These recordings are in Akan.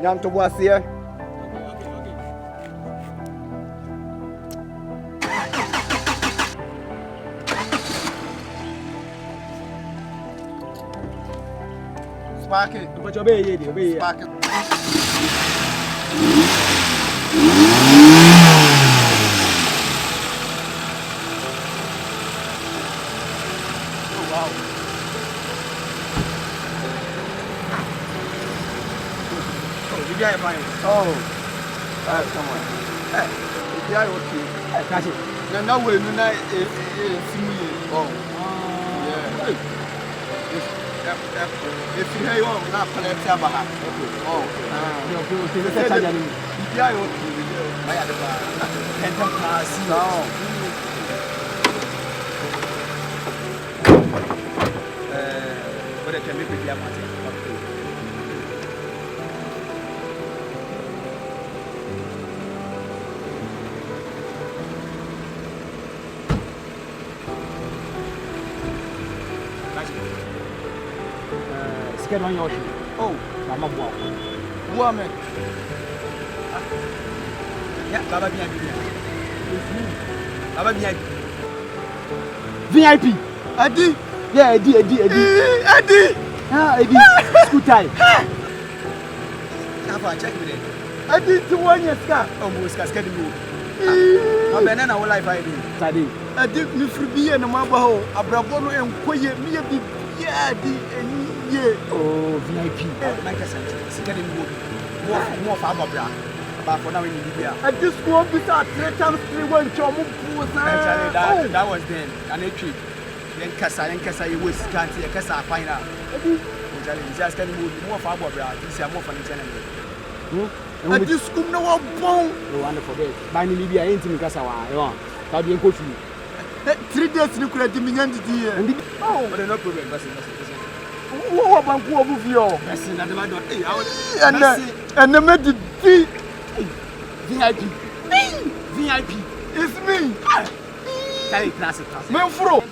Nyam to was here. Spark it. But obey it. Spark it. Oh wow. Oh, you got mine. Oh. Come on. Hey, you got okay. Catch it. No way, no na oh. Yeah. If you hear on na palette abaha. Oh. You say charge any. You got okay. My other bar. Enter class. No. But I can make it diamond. Scared on your shoe. Oh, I'm a boy. woman. Yeah, Baba VIP. Adi. Yeah, Eddie. Adi. Ah, Eddie. School time. Check with it. Eddie to 1 year scar. Almost cascade move. I'm an hour life I do. Study. Adi, me free and a mabaho. Abrabono and Koye, me a big yadi and ye. Oh, VIP. Like I said, second move. More farmer bra. But for now in Libya. At this school, we start 3 times 3 1 chomu. That was then an entry. Then Kasa, you was can't see a Kasa final. Just can move more farmer bra. This is more funny channel. At this school, no one bone. No wonder forget. By Libya, ain't in Kasa. How do you go through? 3 days, you could have diminished the year. Oh, but no problem. What about who of you? And the made VIP. It's me. Carry classic. Menfro.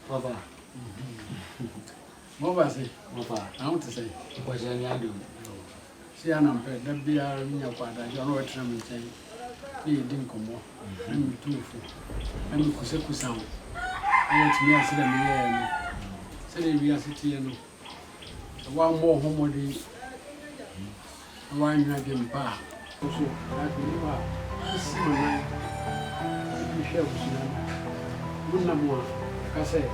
Papa. What was it? Papa. I want to say. What shall I do? See, I'm not that be our in your father. You know what I'm saying. He didn't come more. I'm too full. I'm Kuseku sound. I want me, I said, I'm here. Say, we are sitting. One more homody. Why not get back? Also, I believe I see my mind. You shall see. Good number. I say,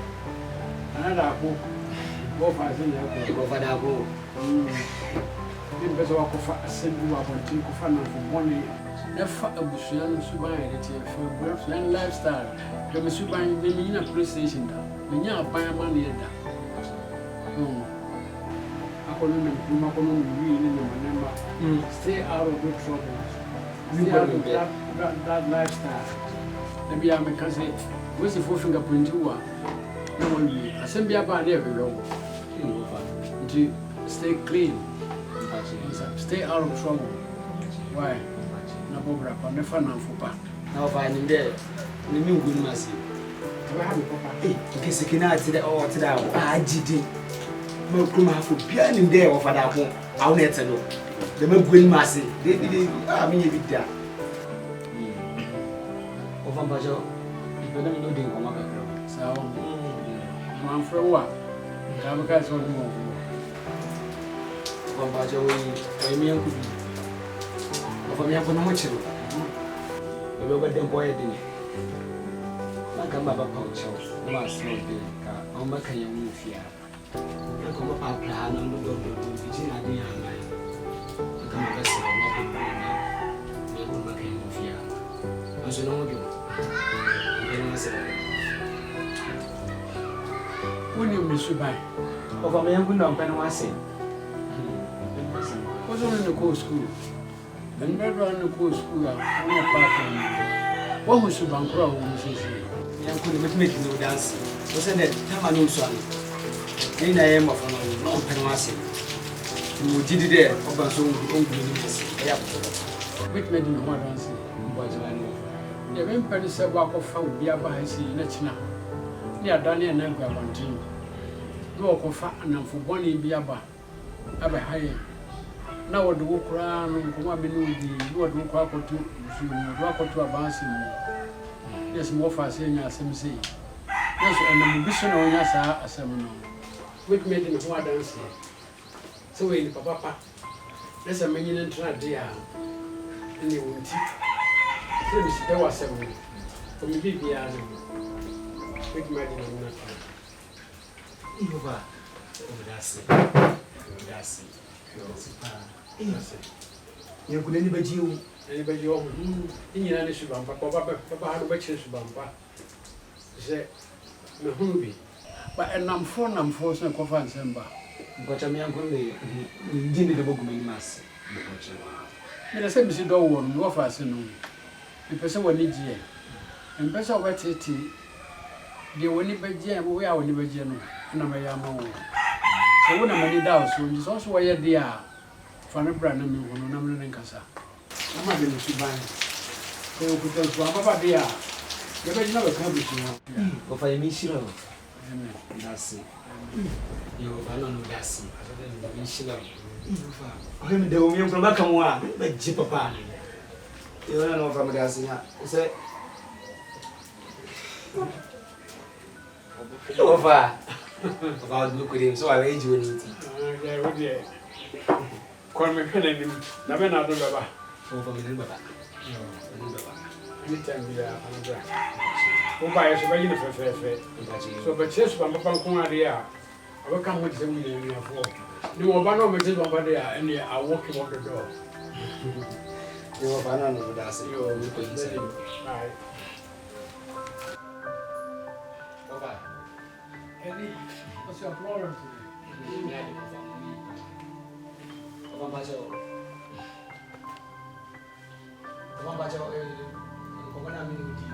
another book. Go for a Go for that go. In Bezoa Kofa, send you up on Tinkofana for 1 year. Never a Bushian Subai for birth and lifestyle. The Misubai, the Mina police station. Minya buy a money at that. I couldn't stay out of good trouble. Stay out of that lifestyle. Maybe I can say, what's the 4 fingerprint you are? No one will. I send me about there. To stay clean, stay out of trouble. Why? Na bobra pa me fa na fupa. Now finding there. The new good mercy. Hey, because you cannot see the all to that. I did. No come for behind there of that home. I'll let you know. The good mercy. They I mean, you there. Over Bajo, you don't know the Omaka. So, I'm for what? I'm a guy's on the move. Over Bajo, I mean, could be. Over me, I'm going to watch you. You over them boy, didn't you? Like I'm about pouch house. The last one, I'm a can you move here. I come up a plan on the door to Virginia. I come up a second, I will make him move here. I should know you. When you miss you by Over me, I'm going to pen one say. Was on the coast school. And never on the coast school. I'm a part. What was your bankroll when you say? could make no dance. Wasn't it? Time I know son. Ain't I am of no penalty. You did it there, over so which made me want to say, the Emperor said, walk of found the Abba, I see, Natina. Near Daniel and Elga Bantin. Walk of fat and for one in Biaba. Abba high. Now what do you cry? What do you crack or two? Walk or two advancing. Yes, more for saying as him say. Yes, and I'm ambition on us as a man. Which made him more dancing. So, in Papa, there's a million dear. And you won't see. There was some for me, be a big man. That's you could anybody you. Anybody home? In any sugar, Papa had a witch's bumper. Say, no hungry. But and I'm forced and coffee and samba. But I'm young only. Didn't the book many mass. I said, Mr. Dowan, no fasten. The person will need ye. And person wet it. They will never jam, we are never general, and I'm a young man. So when I'm many doubts, when it's also where they are. For a brand new one, I'm in Casa. I'm not going to buy. They will put us one about the hour. You better never come with you. Of I miss you. That's it. You are not that's it. I'm the woman from back on one, but Jipapa. You don't know from Gassia. Say, over. About look at him, so I age you anything. Call me Kennedy. Never not remember. Over me, Baba. Anytime we are on the ground. Who buys a regular fair. So, but just one Papa, I will come with them in your floor. You will ban over this over there, and I walk him out the door. You will find out with us. You will look at him. Right. Bye. Eddie, what's your problem today? Come on, Bajo. Come on, Bajo. Come on, I'm in with you.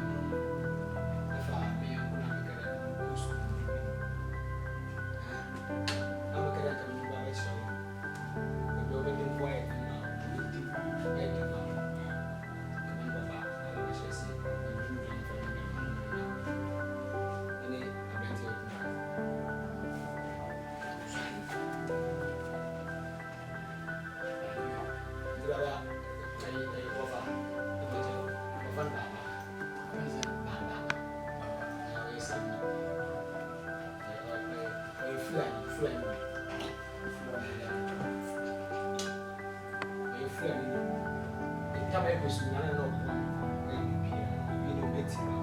If I may, I'm going to make it. I'm a character in the show. We're waiting for it now. Waiting for Papa. I wish I see. And I bet you.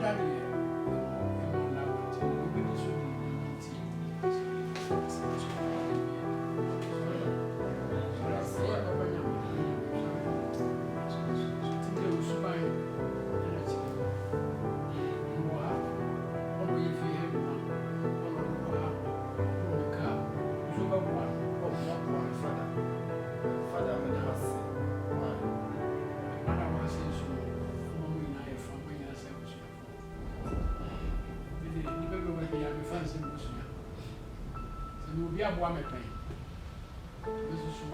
Daddy. obi aboa me pen eso so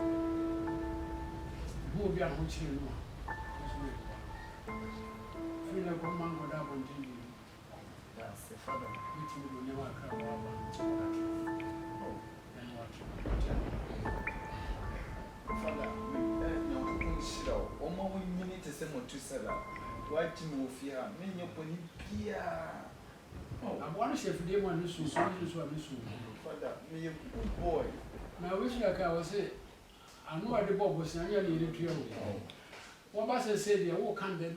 obi a ho chire no eso me feel like one man go down on TV. That's the father. Which will never come out. And what? Father, no, show. Oma we minute to send to sell. Why to move here? Many upon Pia. Oh, I want to say for them one who so Father, me a good boy. Now, wish like I was say, I know what the Bob was saying. I need to tell you. What was I say? The walk on the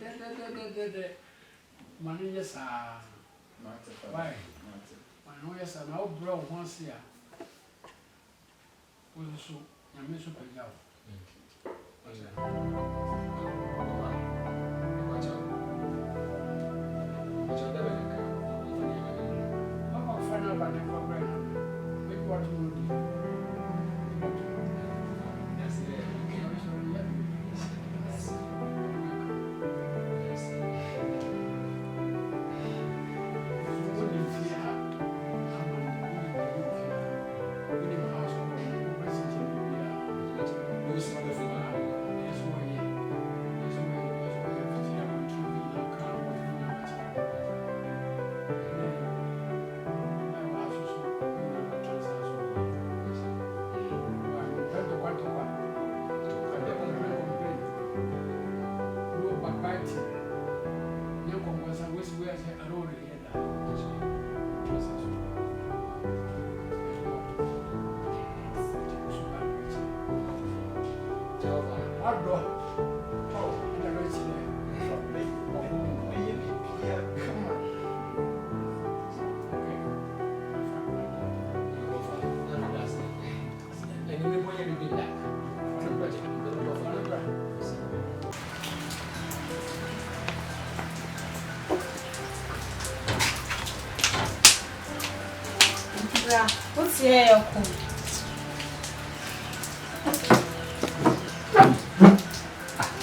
money, yes, why? I know, yes, I'm out brown once here. Was so, I miss up a girl. I'm find out about the program. Maybe what you will do. What's your call?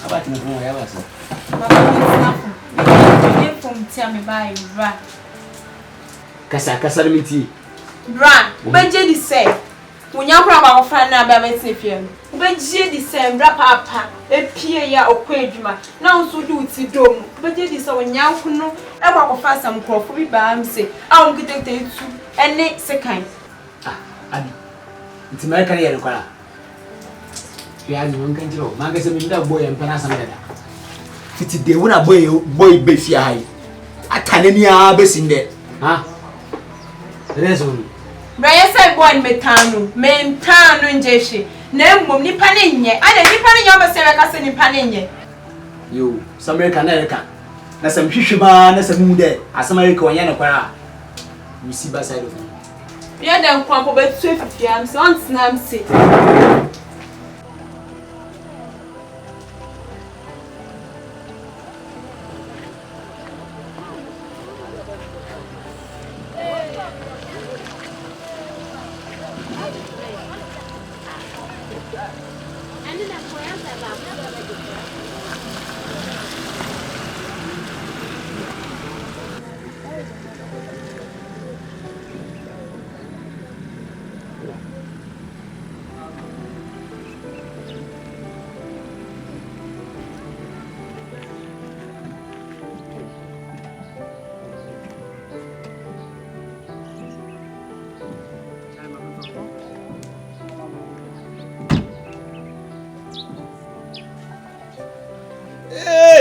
About the room, I was. From tell me by Bra. Casa Miti. Bra, but Jenny said, when you're about friend now, Babette Safian. But Jenny said, Papa, a Pia or Quadrima. Now, so do it, dome. But Jenny saw when you know, I walk fast some coffee by him say, I'll get it to and next second. It's my career. You are no control. Magazine without boy and Panasam. It's the one a boy Bessia high. I can't any abyss in there. Ah, there's one. Brian said, boy, Metano, men town in Jeshi. Name Mummy Paninye. I didn't panic your Sarah in Paninye. You, some American. That's some Fisherman, that's a mood there. As American Yanaka. You see by side of me. Yeah, then crumple but 250 I'm so on Snam City.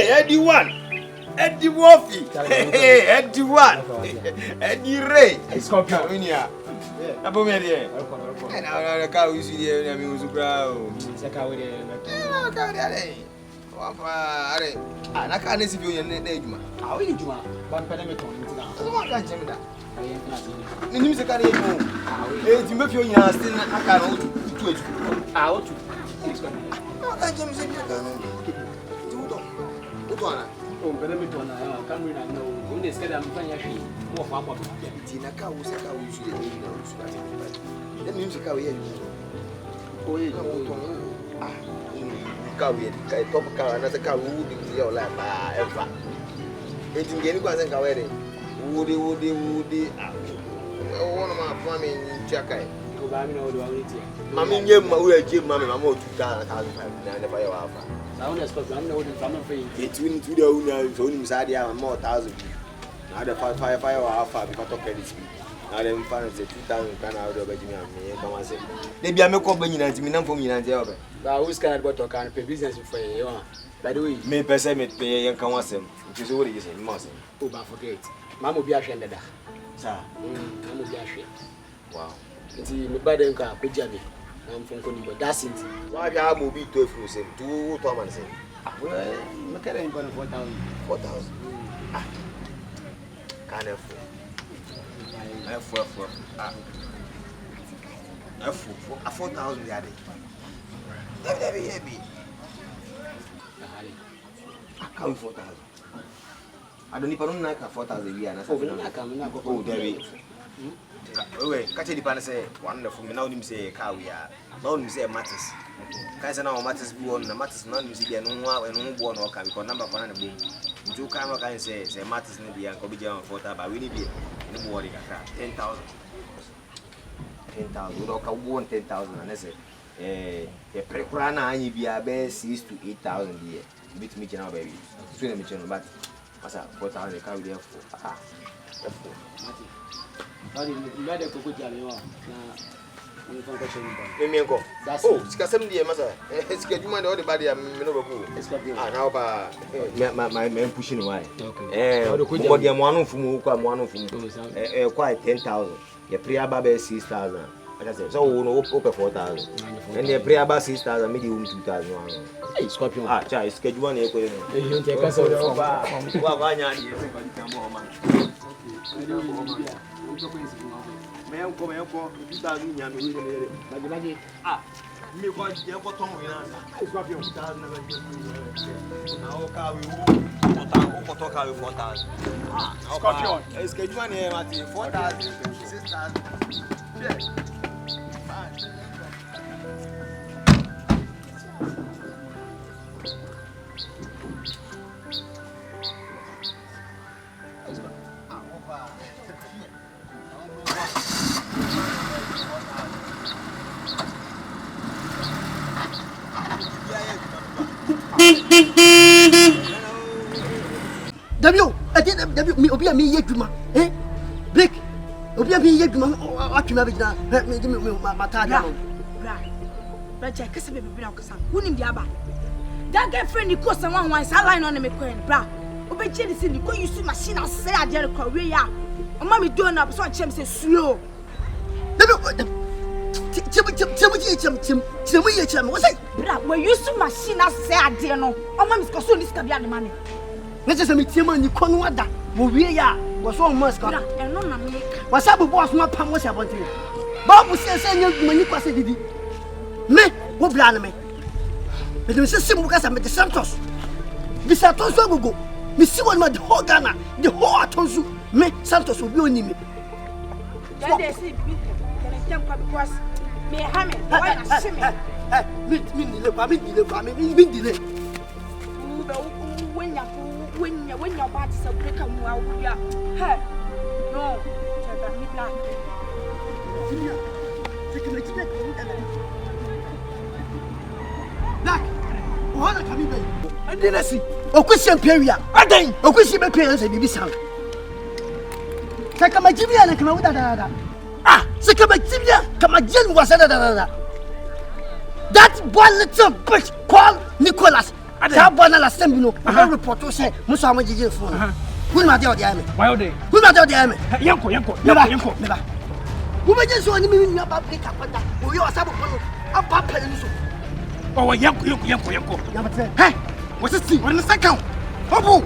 Eddie one, Eddie Wolfie, Eddie one, Eddie Ray, Scorpion, yeah. About me, and I can't see the enemy was a crowd. I can't see you in the name. How are you doing? One penetrating. I can't tell me that. The news I can't even. It's in Buffy, you are still I can't do it. Out. I can't see you. Oh, but every one I come in and know. When they said I'm finding more farm of Tina cow was a cow usually. The music cow here. Oh, yeah, cow, top cow, another cow would be your lap ever. It's in getting was a Woody. One of my farming Jacky. Mammy, you are Jim, Mammy, I'm more 2,005. Never your alpha. I don't expect I'm not from a free. Between 2 the owners, only side, I am more 1,000. Now the fire or alpha before talking this week. Now them fans say 2,000 can out of Benjamin. Come on, say. Maybe I'm a company and me for me and the other. But who's kind of can pay business for you? By the way, me per se pay and come on, which is what it is. Must. Oh, but forget. Mamma be ashamed. Sir, I'm be ashamed. Wow. It's me by the car, Benjamin. I'm from Connie, that's it. Why have you be 2 fruits? 2 Thomas. Well, look at 4,000. 4,000. Can't afford. F4,000 the other. Never hear me. I count 4,000. I don't even like 4,000 a year. Oh, there. Wait, catch the pan say wonderful. Now him say car we are. Now him say matters. Can't say now matters be on the matters. Now him say no one and no one or can because number for the boom. You can't say matters in the and copy down 4,000, but we need be no worry. 10,000. 10,000. We don't want 10,000 and I say a pre-crana and you be a best 6,000 to 8,000 a year. Beat me now, baby. Swing me channel, but what's up? 4,000 car we have for. Oh, Scasam dear, Massa. Schedule my other body. I'm now my man pushing away. What the one from one of them quite 10,000. The pre-abba 6,000. I said, so open 4,000. And the pre-abba 6,000, medium 2,000. Scorpion, child, schedule one. You take us over. Me uncle 2,000 yam me because you got on with Scorpion 2,000 now car we will talk with 4,000. Scorpion, it's good money at 4,000, 6,000. Yes. W, me obi a me yeduma. Break. Obi a me yeduma. Atuna be na. Me matada no. Bra check kase be bra okasa. Wonim dia ba. That girlfriend ni ko sanwa wan sa line on me coin bra. Obi che ni se ni ko use machine ase ade re we ya. O ma me do na so chem se slow. Chem. What say? Bra, we use machine ase ade no. O ma me ko so ni ska bia ne ma ne. Let's say, Timon, you can't want that. We are was all must go. And no, what's up with boss? My palm was about you. Bob was saying, when you pass it, me, what plan me? But you say, simple as I met the Santos. This Santos will go. Me see one, the whole Ghana, the whole Atonsu, me, Santos will be on me. Then they say, can I jump because me, Hammy, why not see me? When your body is a break and well, hey, no, me black. Black, what can you do? And then I see, question period. I think, question my parents and baby son. Sakama Jimmy and come out that. Ah, Sakama Jimmy, come again was another. That one little bitch called Nicholas. That one last time, you know, I report to say, Musa Major phone. Who not the army? Why they? Who not the army? Yanko, never. Who may just want me about the capata? Who you are some of Papa. Oh, Yanko. Hey, what's it? What is the second? Obo.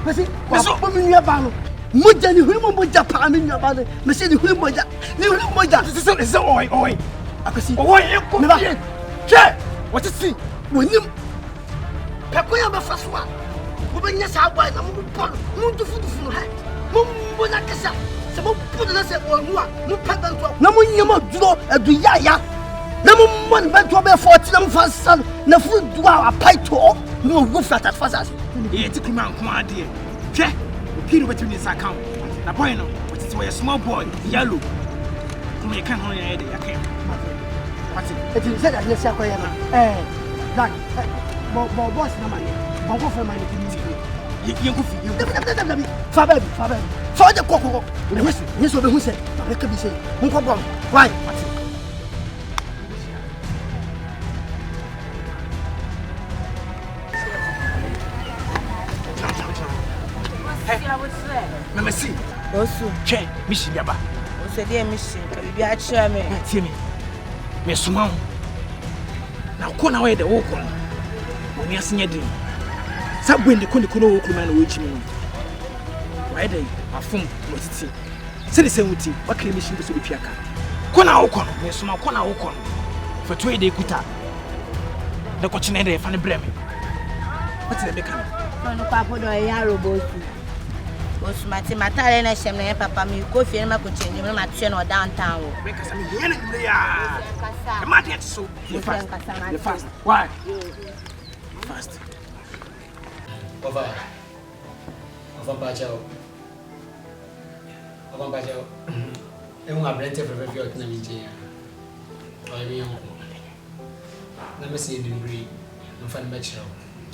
What's it? What's up with your banner? Mujani, who would Japan in your banner? Monsieur, who would that? This is oi. I can see. Oh, Yanko, never. What's it see? When you Pacoya Bafaswa, who bring us out by the moon to food, Mumbanakasa, some put us at 1 no pattern, no more draw at the Yaya, no one went to a 14 fast son, no food to our pie to all, no roof at first. It's a command, my dear. Check, Peter between his account. A boy, which is why a small boy, yellow. Me can only add it. I can't. What's it? If you said that, let's say, that boss, no money. Bongo for money. You go for Faber. For the cocoa. Yes, over who said, I could be saying, why? What's it? Mama see. Also, Che, mission yaba. also dear mission, can be a chairman. See me. Me suma. Now ko na we de wo ko. Oni asenye din. Sabwe ndi ko ndi ko no wo ko na wo chi me. Why dey afum no titi. Se de se wuti, wa kire mission be so be piaka. Ko na wo ko no, me suma ko na wo ko no. Fa to e de kuta. De ko chi na de fa ne breme. What is the mechanic? No papa do ya robot. Was matale na shem na papa mi ko fie na ko change na matwe no downtown. Make us me yen ya. The market so fast. Why? Fast. Over Bajao. Eu abrente para ver o que na minha. Olha meu. Na me sei de bri, não faz metro.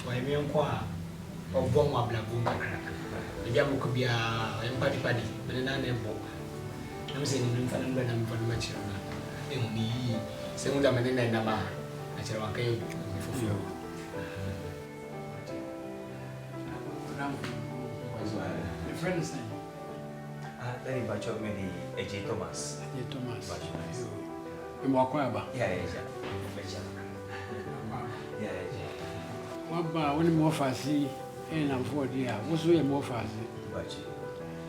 Olha meu qua. O bom abla bom kakra. Ebi amoko bia empadi me na na ebo. Na me sei ni mfa na mbra na mfa na metro na. Ehu ni se mu da me na na ba. A chere wa kai fofio. The friend is saying, Then in Bacho made AJ Thomas. Thomas. You walk over. Yeah. What about when more fancy and I'm 4 years? What's way more fancy?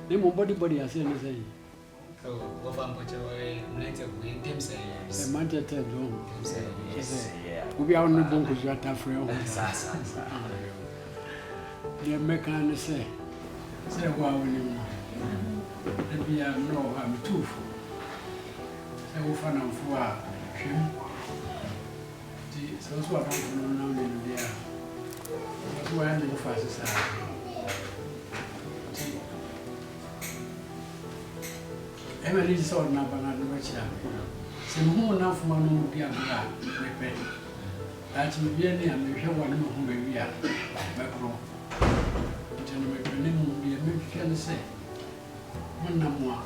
Name on body as anything. Oh, what I'm Bacho, later when Tim say, A Manchester John. Yeah. We are on the bunk with your tough friend. The American say, wow, and we are no, I'm too full. So, fun and for him. So, what I'm now in there. Why am I fast? Emily saw number and which so, who enough for one will be a good. That's me, and we have one who may be a macro. Gentlemen, will be a milk can say. One no more.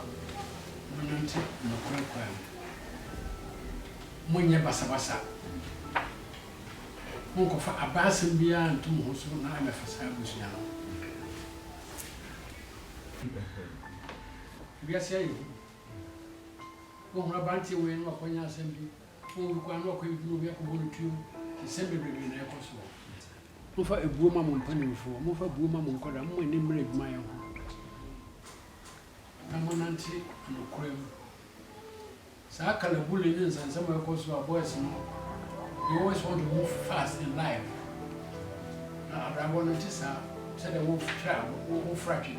One until no crime. Munya Basabasa. Mungo for a bass and beyond 2 months, so now I'm a facade. We are saying, about you when upon your assembly, who will go and walk with you, we are going to assembly in a possible. Move for a woman on penny for, move for a woman on Kodam, when you break my own. I'm on auntie and a cream. Sakala bullies and some of us who are boys. You always want to move fast in life. I want to say the wolf travel, wolf fracture.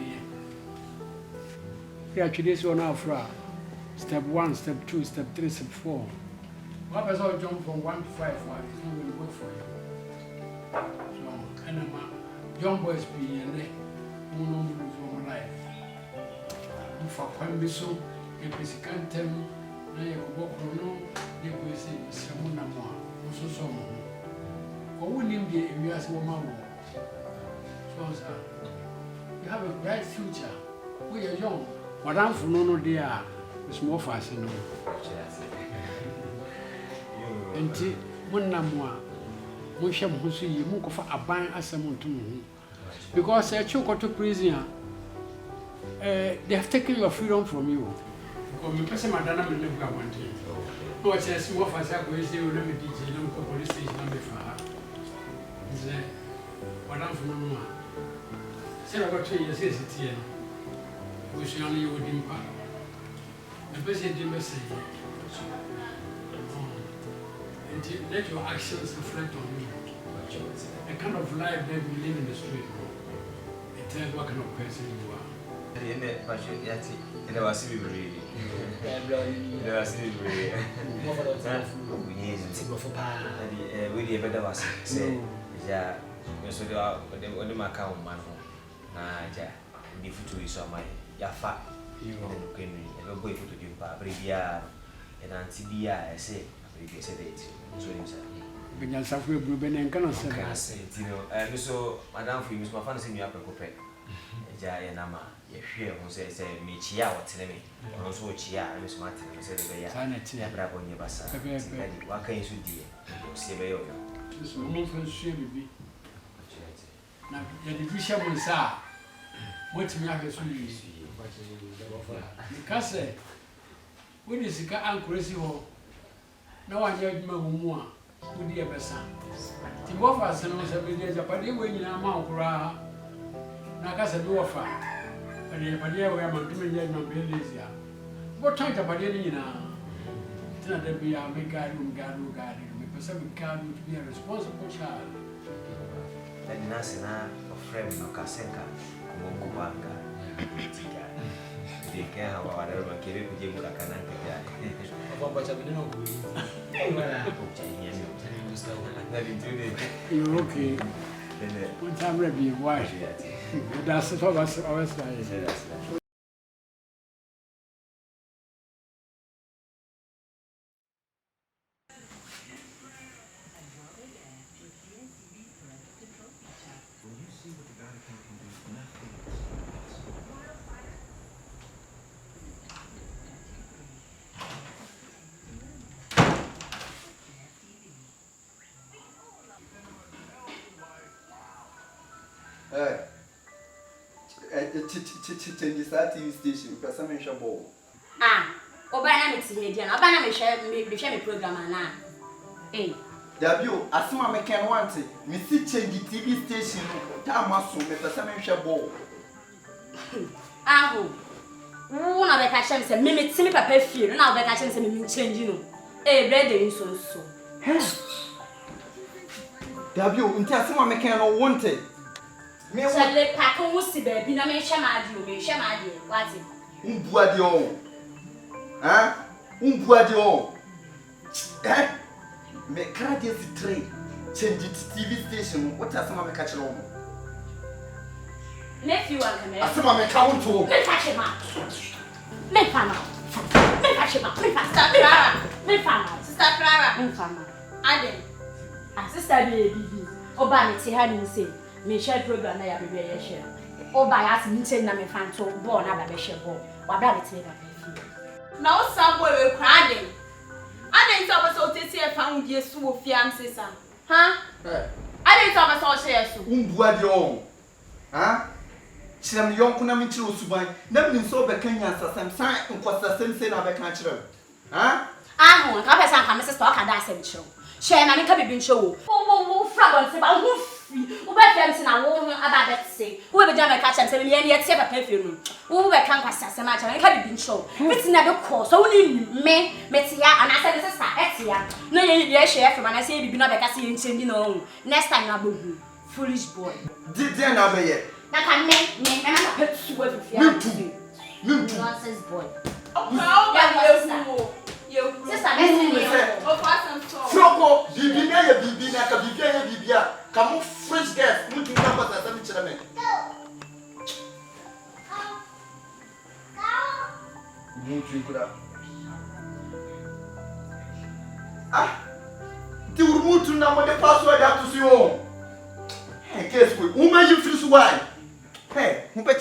Yeah, today's one now for step 1, step 2, step 3, step 4. What has all jump from 1 to 5? It's not going to work for you. So, and young boys be in there, who know lose your life. If I can be so, if it's a can't tell me, now you walk on no, you will say, someone more. So some. Or wouldn't be if you ask woman. So, sir, you have a bright future. We are young. What I'm for no dear is more fascinating. And one more. Musham who see you move for a bang as someone to me. Because a choke to prison, they have taken your freedom from you. Because I'm a dynamic one day. No, it says more for Saturday, you let me teach you, local police station number 5. Is that what I'm from? Say about 2 years, is it here? We should only would impact. The president didn't say, and let your actions reflect on you. A kind of life that we live in the street. It tells what kind of person you are. And I was really. We better was say, yeah, so they are the Macau man. The future is on my Yafa. You can never go to do Brivia, and Antibia, I say, you said it. Begin suffering Bruben and cannot say, and so, Madame, for you, Miss Mafan, send you up a copy. Jay and Nama, you hear who says, me chia, what's in me, and also chia, Miss Martin, said, I bravo on your bassa. What can you do? Say, this woman from Shabby. Now, the bishop will say, what me have a sweet. Because, when is the uncle? No one yet more. Would you ever son? The waffles and also be there, but they were in a mouth. Nakasa do offer. But the Padia were my doing yet no business. What time to Padia now? Tell them be a make garden, because every car would be a responsible child. And Nasina, a friend of Kasenka, Mokubanga. They care how whatever Kiri could give Akan. You're okay. One time, Rebbe, why? That's what I was saying. Change that TV station because I'm in trouble. Obana me ti here, Obana me share me program na. Dabio, asuma me can want it. Me see change the TV station. Time aso me person I'm trouble. Who na be ka share me say me ti me papa fie, na be ka share me say me change no. Brother so. Dabio, unti asuma me can no want it. Me want le pack who si baby na me share my deal, what it? Umbuade on. Umbuade on. Me cry this train. Change it TV station. What asuma me catch on? Nephew and come. Asuma me count to. Me catch him out. Me fama. Me catch him out. Me fast. Me fama. Sister Clara. Me fama. Aden. Sister baby. Oba me ti ha ni say. Me share program na ya bebe ya share. Oba ya si nche na me fan to ball na ba be share ball. Wa bra be ti ba be. Na o sa boy we kra den. Aden so ba so tete e fan die su wo fiam sesa. Aden so ba so share su. Umbuade on. Chiram yonku na me chire osuban. Na me nso be kan yan sasam san nkwasa sem se na be kan chire. Ho, ka pesa ka me sister o ka da asem chire. Share na me ka bibi nche wo. Wo frabon se ba wo wo be fem na wo aba bet say wo be jam ka chem say me ye tie papa fie no wo be kan kwasa asem a chem ka bibi nche fit na be ko so wo ni me tia ana say the sister etia no ye share fem ana say bibi na be ka say nche no next time na bohu foolish boy Did na be ye na ka me na papa su wo fie nonsense boy sister Froko, bibi na ye bibi na ka bibi ya bibi a kamu fresh gas mutu na ba ta mi chira me mutu ikura ti mutu na mo de password ya to si o case ko uma you feel so why mu pe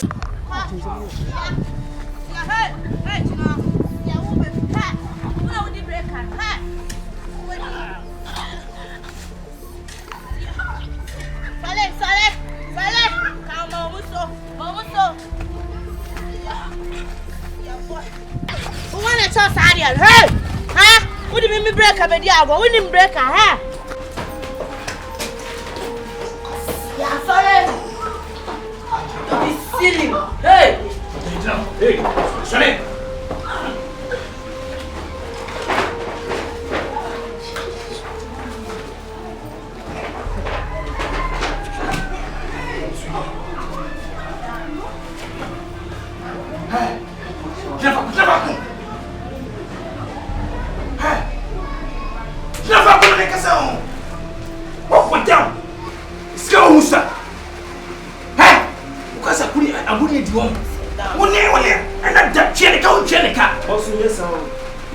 Hey, you know. Yeah, wo be ha. Una wo di breaker. Ha. Sale. Come on, Muso. Yeah, boy. Who wanna toss Ariel? Hey! Ha? Who di me breaker be dia go? Who ni breaker, ha? Yeah, sorry. Don't be silly. Hey! Hey, Sonny!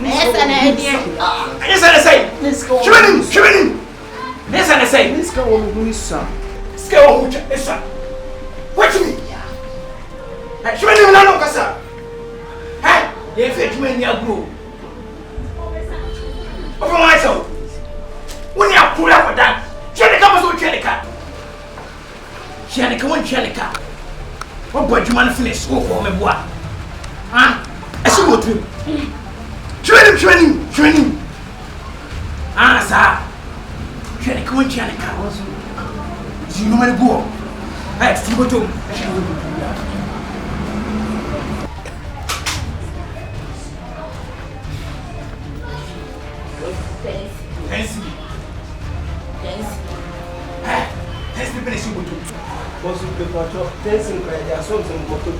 Yes, and I did. Yes, I say. Shimmy. Yes, I say. Let's go on with son. Scale on with son. What you mean? Shimmy, no, Cassa. Hey, if it's me, you're blue. Over myself. When you pull up with that, Chenica was with Chenica. Chenica, one Chenica. What boy, you want to finish school for me, boy? Huh? I see what you. Training. Ah, sir. Chenica, one Chenica. Do you know where to go? Hey, see what you. Fancy. Fancy finish with you. Posso ter patrão? Tem 50 ações em motor de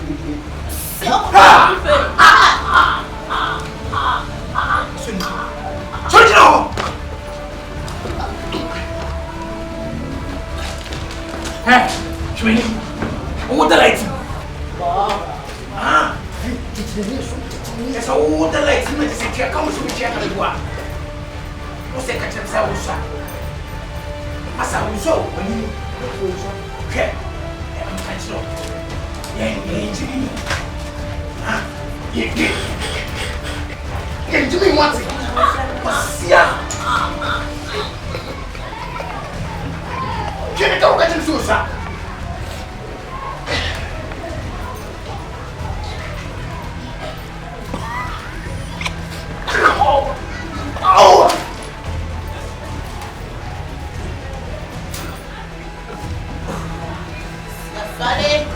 Hey, Shwini, what the lights? Essa outra lights, mas você quer como se me tinha que ligar? Você quer te usar o chá? Mas a usou, menino. O quê? É um cantinho. Jimmy. Ah, Jimmy wants it. Passear. Jimmy, tá o cantinho de usar. Oh! Sorry.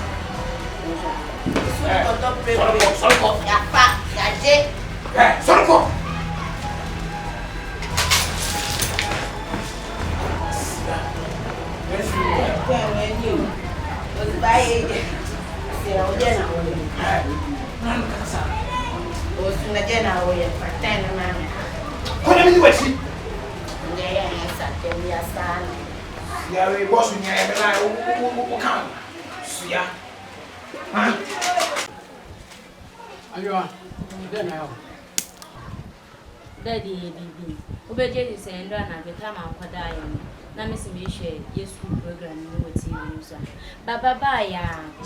Daddy, baby. Obey is saying, and at the time I'll quite die. Now, Miss Misha, your school program, you would see user. Baba,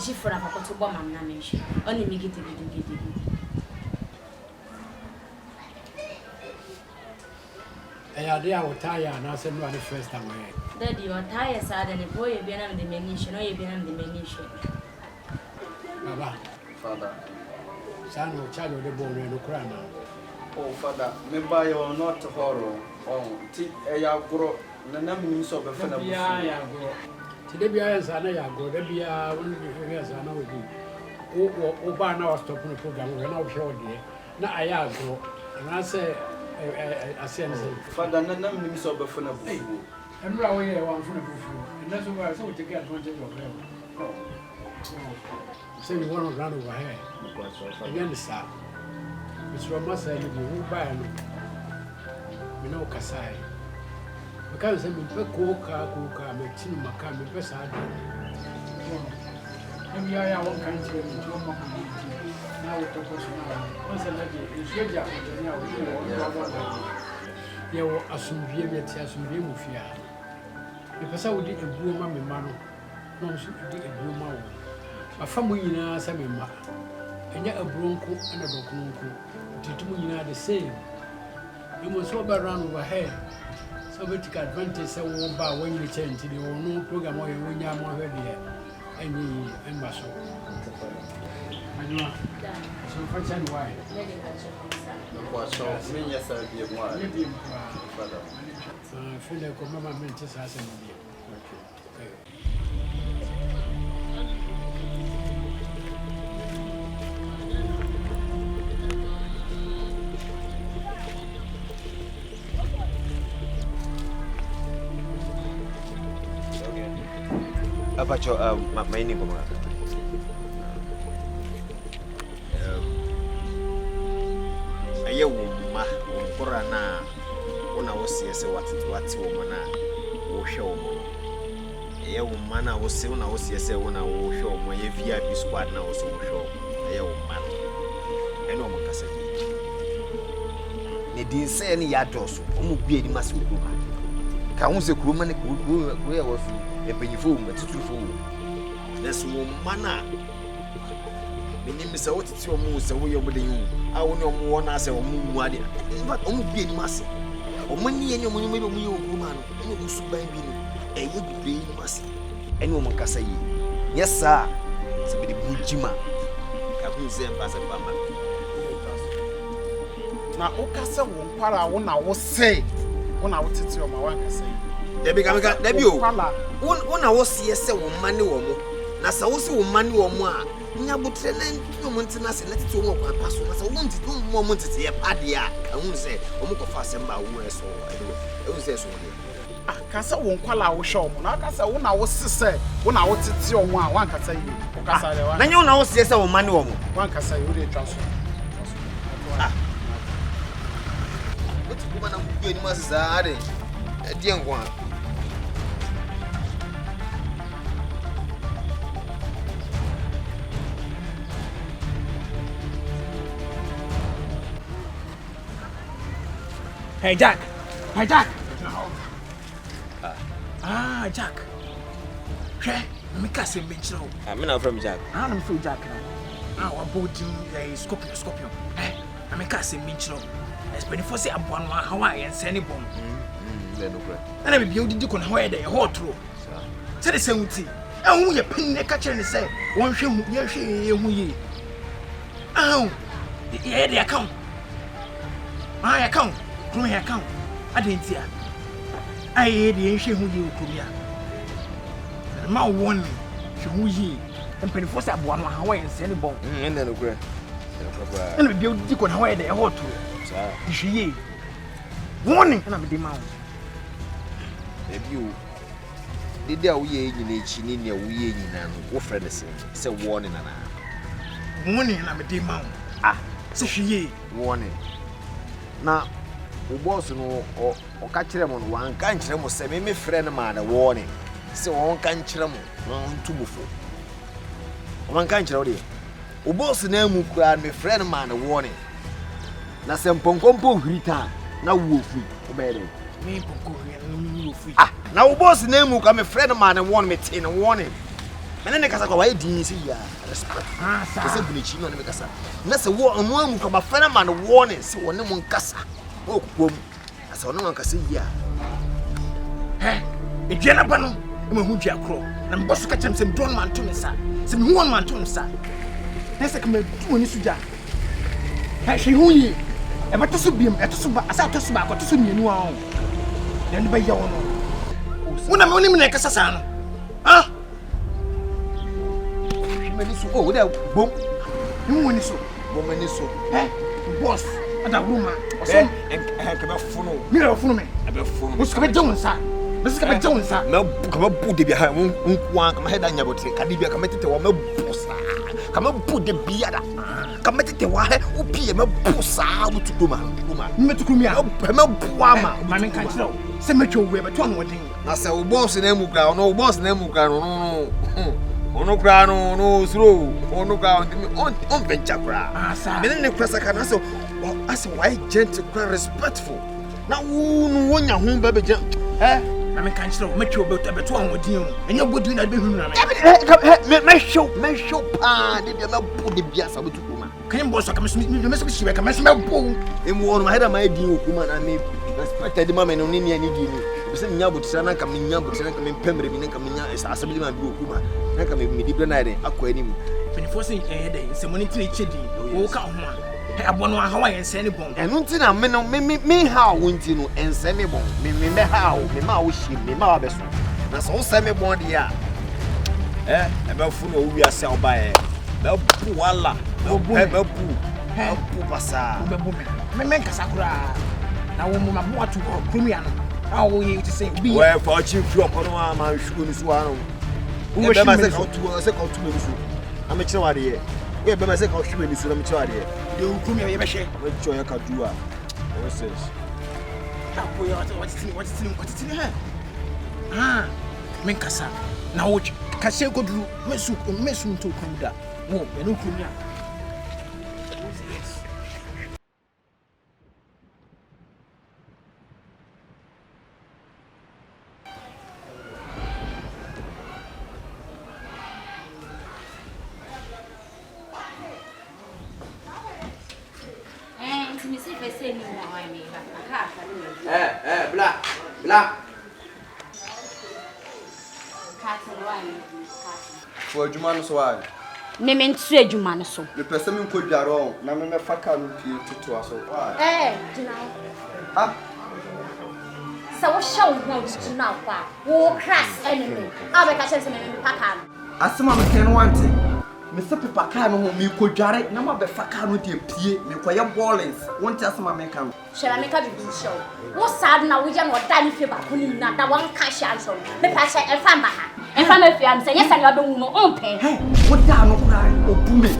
she for a papa to bomb and namish. Only make it to do. I will tire and I said, no, the first time. Daddy, your tire sad and a boy, you've been on the mention, or you've been on the mention. Baba, Father. son of child of the bone and the crown. Oh, Father, maybe you're not horror. Oh, take a grow. The name is of a friend of Today, be as I go, there be a one years I know with you. Oh, by now, stopping the program, we're not sure, dear. Now I go, and I say, I say, Father, the name is of a friend of you. I'm not away one from the buffalo, and that's why I thought to get one of them. Say you want to run over here. Again, sir. It's from us, I live by me no Kasai. Because I'm a coca, make tin maca, me pesado. And we are one country and two more community. Now we talk now. Once a lady is your job, you will assume VMT as we move here. Because I would eat a blue mammy man, no, she did a blue man. A family in our semi-ma, and yet a bronco and a bronco. You are the same. You must walk around over here. So we take advantage of about when you change the no program or when you are more ready. Any muscle. I know. So for some why. So, me, yes, I'll be a one. I feel like a mama meant to say something. Apa cok mainin kau mana? Ayah umah umkurana, una wasi ese wati umana, wusho umana. Ayah umana wasi una wasi ese una wusho umana. Ye VIP squad na wasi wusho. Ayah umana. Eno makasih. ne din say ne ya doso omo bie ni mase kuruma ka hu se kuruma ne kuruma ya wafi e panyifo mu tutufo leso wo mana meni mi se wotiti omo se wo yomo de yin a wo ne omo wona se omo mu ade omo bie ni mase omo ni eni omo ni omo ye kuruma no ene wo suban bi no e ye bibie ni mase ene omo kasa yi yes sir se be de bujima ka hu se mbasa bamba na ukase wo nkwara wo na wo se wo na wo tete o ma wan kase debi kamika debi o wo na wo se se wo mane wo mo na sa wo se wo mane wo mo a nya butre na ntu mo ntina se na tete wo kwa paso na sa wo ntete wo mo ntete ye pade a ehun se wo mo kofa se mba wo eso ehun se so wo kase wo nkwala wo hwe o mo na kase wo na wo se wo na wo tete o mo a wan kase yi wo kasa le wan na nya wo na wo se wo mane wo mo wan kase yi wo de twa so kuma na mbuyo ni masisa ade die nkwa Hey Jack. Jack. Hey, me kase menchiro. Me na from Jack. I'm from Jack now. Our body scorpion. Hey, me kase menchiro. Especially say abwan wa Hawaii and send bomb. Le no bra. Na be build di kon Hawaii dey hot ro. Say the same thing. And who ye pin ka kire ni say won hwe ye hu ye. Ye dey account. Account. From your account. Adentia. Aye dey hwe hu ye okromia. Ma won hwe hu ye. Especially say abwan wa Hawaii and send bomb. Le no bra. Na be build di kon Hawaii dey hot ro. Ishiye. Warning na me dey ma. Baby o. Dede a wo ye nyina echi ni ne wo ye nyina no wo frɛ ne se warning na na. Warning na me dey ma. Se hwiye. Warning. Na wo boss no o ka kire mo no wan ka nkire mo se me frɛ ne ma na warning. Se won ka nkire mo no ntubufo. Wan ka nkire wo de. Wo boss na mu kura me frɛ ne ma na warning. Na se mponkompo hwirita na wo ofu obere me ponko hwiri ofu na wo boss na emu ka me friend man won me tin warning me ne kasa kwa wai din si ya respect sa se bunichi no ne me kasa na se wo amu amu ka ba friend man warning si won mu nkasa wo kwom asa won man kasa ya edua na ba no e ma hu dua kro na me boss ka chem se don man to me sa se me won man to me sa na se ka me du oni suja hwe hu yi e ba to so biem e to so ba asa to so ba ko to so mienu a on den ba ya wono wona me woni me na kasa sa no mani so oh da bom mu woni so bom mani so boss ada ruma o so ka ba funu mi ra funu me e ba funu o so ka be jawon sa Mesi ka be jawon sa me ka ba bu de bi ha nkuan ka ma heda nya botre ka de bi ka metete wa me busa ka ma bu de bi ada ka metete wa he o pie me busa bu tuduma me tukumia me buwa ma me kan kire o se me twa we be to no odin na se o boss na emu kra no o boss na emu kra no ono kra no suro ono kra on venture kra me ne kra saka na so as why gentle kra respectful na wonu wonya ho ba be gen na me kan kire o me twa be to an odin o enye bodu na be hunu na me show pa de be me bu de bia sa betu kuma kan boss ka me so shiwe ka me so me bu emu ono ma heda ma edin okuma na me respected mama no ni ni ani di ni se nya botira na ka me nya botira na ka me pemre bi na ka me nya asabili ma bi okuma na ka me di bre na ide akọ anim penifo se dey se money tire chedi wo ka ho a abono a hawa yense ne bon enu nti na me no me ha wo nti no ense me bon me ha wo me ma wo shi me ma wa beso na so se me bon dia e be fu no wi ase oba e be bu wala be bu pasa be bu me nkasa kura na wo mu ma bo atu kromia no a wo ye ti say bi we for chi fi okono a ma hwu ni so anu wo be ma se ka tu me so na me kire wa de ye we be ma se ka hwu ni so na me kire wa de ye de kromia ye be hye we cho ya ka du a wo se apo ya what tini me nkasa na wo ka se goduru mesu nto kwamda wo me no kromia first say no I mean. Black. For Jumano so I. Memen tue dwuma no so. The person who could jar on, na me fa ka no pie to aso. Dina. So what show want to now kwa. Wo crass enemy. Abeka chese me paka. Asema me ken wante. Me se pepa ka no ho me kodware na ma be fa ka no de pie me koye ballings. Wonte asema me kan. Shall I make a big show? What sad now we just not done if you back on that one cash answer. Me pass e fan ba ha. E fan me fi am say yes and you don't know on pen. What da no kura obume.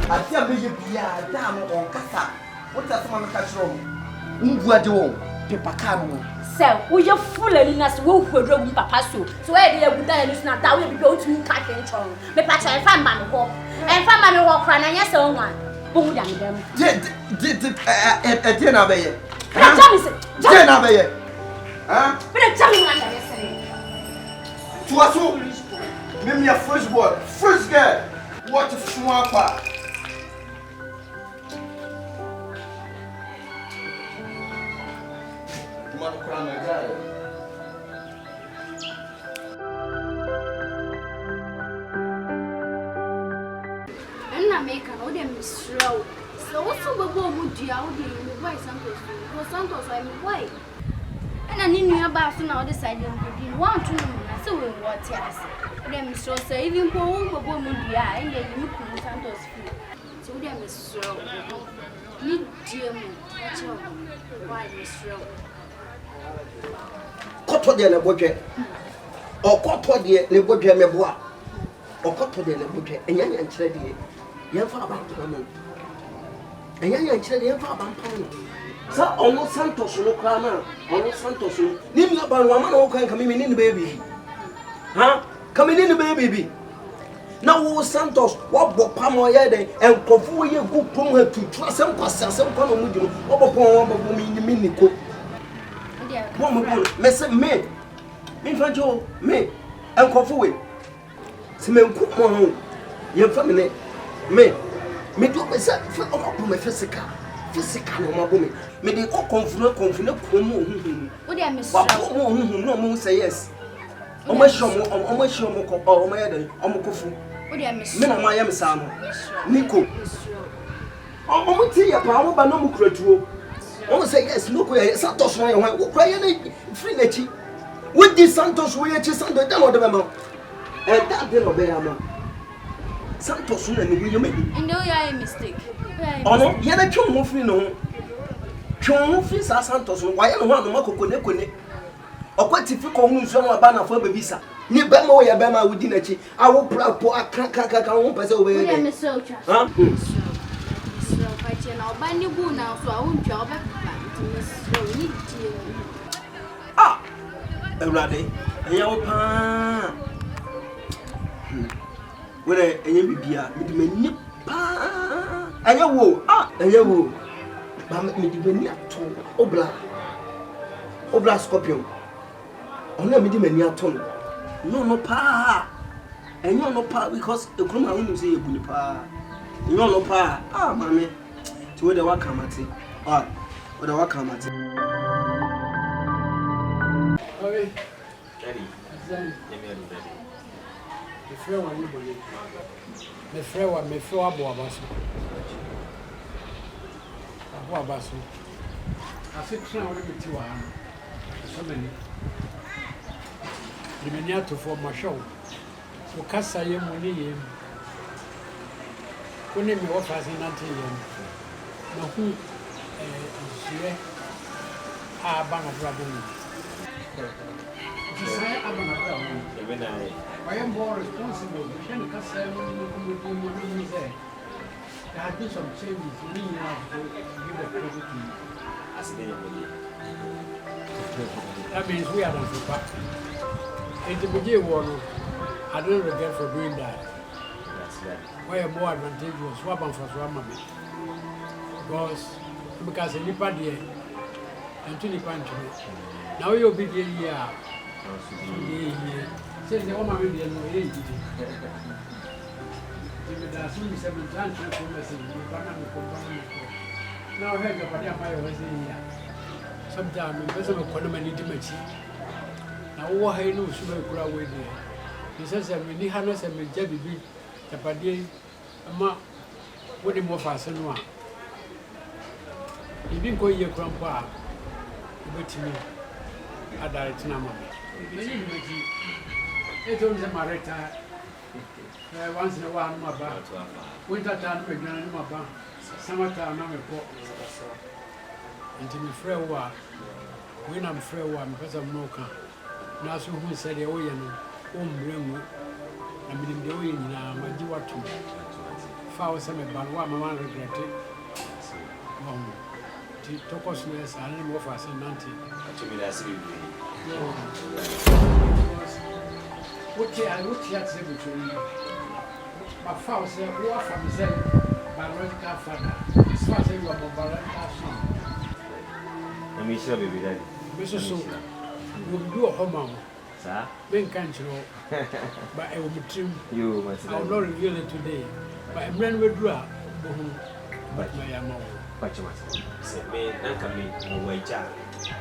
Ati abeye bia da no on kasa. Wonte asema me ka chiro. Ngbuade wo pepa ka no. So we you full and us wo hwedro papa so where dey guda and listen that we be go to cash and chon. Me pass e fan ba no ho. E fan ba me ho kra na yes on one. Bohu da me dem. Na beye. Jam na beye. Huh? But jam na beye. Tu aso. Même ya fresh boy, fresh girl. What if you want pa? Tu mano kra na guy. Na make an order Miss Row. So what's over would you out in the way Santos? Because Santos I'm away. And I need you about now deciding to want to know. So we what yes. Then Miss Row say even for woman and then you look Santos. So then Miss Row. Need dear me. Why Miss Row? Koto de le boje. O koto de le boje me boa. O koto de le boje. Enya nya nkyere de. Yemfa abanpa no. Enya nya nkyere de yemfa abanpa no. Sa ono Santos no kra na. Ono Santos no. Ni mi aba no ama na wo kan ka mi ni ne baby. Ha? Ka mi ni ne baby. Na wo Santos wo bo pamo ye de enkofu wo ye gu pom ha tutu asem kwasa asem kwa no mudi no. Wo bo pom wo bo mi ni ko. Wo mo bo me se me. Mi fa jo me enkofu we. Se me nku mo ho. Ye fa me ne me do be say fe o ma me physical no ma bo me dey ko confune ko mo hu Wo dey Miss Row wa hu no mo say yes o ma show mo ko o ma ye dey o mo kofu Wo dey Miss me no ma ye me sa no niko o mo ti ya pa wo ba no mo kuratuo o mo say yes no ko ye Santos no ye ho wo kura ye na free na chi wo di Santos wo ye chi Santos da no de be ma that de no be ya ma Santos na ni we made. And do you a mistake? Oh no, ye na twon ho free no. Twon ho free sa Santos no. Wa ye no ho no makoko ne kone. Okwati fi ko hu nso no aba na fo babisa. Ni be ma wo ye be ma wo di na chi. Awo pra po aka ho pese wo be ye. Miss Row. Ha? Miss Row, fight you now. Bandi bu na so I won't tell back. Miss Row, ni ti. Ah. Ewrade, eya wo pa. Where enye bibia me di mani pa enye wo ba me di mani ato obla scorpion ona me di mani ato no pa enye no pa because ekroma hu say ebuni pa enye no pa mama ti we dey waka mate we dey waka mate Okay. Daddy. Daddy. Daddy. Me frɛ wa ni bole. Me frɛ wa bo abaso. Abo abaso. Ase tena wo me ti wa ha. So many. Ni me nya to for ma show. O kasa ye mu ni ye mu. Ko ne mi wo fa se na te ye mu. Na hu nsire a ba na bra bo mu. Say I'm not I am more responsible. You can't say there have been some changes in me now to give a credit to you. That means we are not for back. In the beginning, I don't regret for doing that. Why are more advantageous? Swap and for swap, because anybody until you punch me. Now you'll be here. Say the woman will be a no age. If it has only 7 times, you can message me. Now I heard your father was here. Sometimes I'm going to call him an intimate. Now, what I know, she will go away there. He says, I'm in the harness and with Jabby B. The Paddy, a ma, what him off as and one. He didn't call your grandpa, but to me, I died to Namma. It owns a marita. Once in a while, my bar. Winter time, my grandma, summertime, I'm a poor. Until me frail war. When I'm frail war, because I'm no car. Now, so who said, oh, you know, bring I mean, the way now, my dear, what to foul some about what my man regretted. To talk us less, I didn't offer us a nanty. To me, that's it. What you had said between you? My father said, who are from his biological father? As far as you are my biological son. Let me show you, Daddy. Mr. So, you will do a home. Sir? Ben can't you know, but I will be trim. You must I will not reveal it today. But a man will draw. But my ammo. But you must say, me, Nanka, me, no way, child.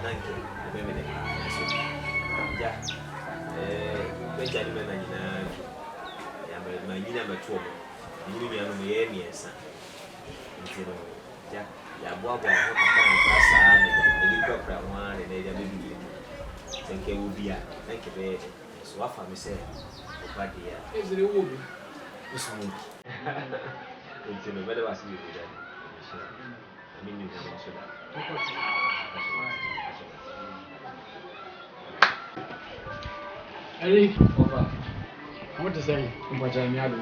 Nanka, the women. Yeah. Benjamin and my number 2. You know, me, son. You know, yeah. Yeah, Bob, I hope I can't pass one and they will be. Thank you, dear. Thank you very much. So, what family say? But dear, is it a woman? It's a woman. It's a better was you. I mean, you can also that. I want to say, what I'm young.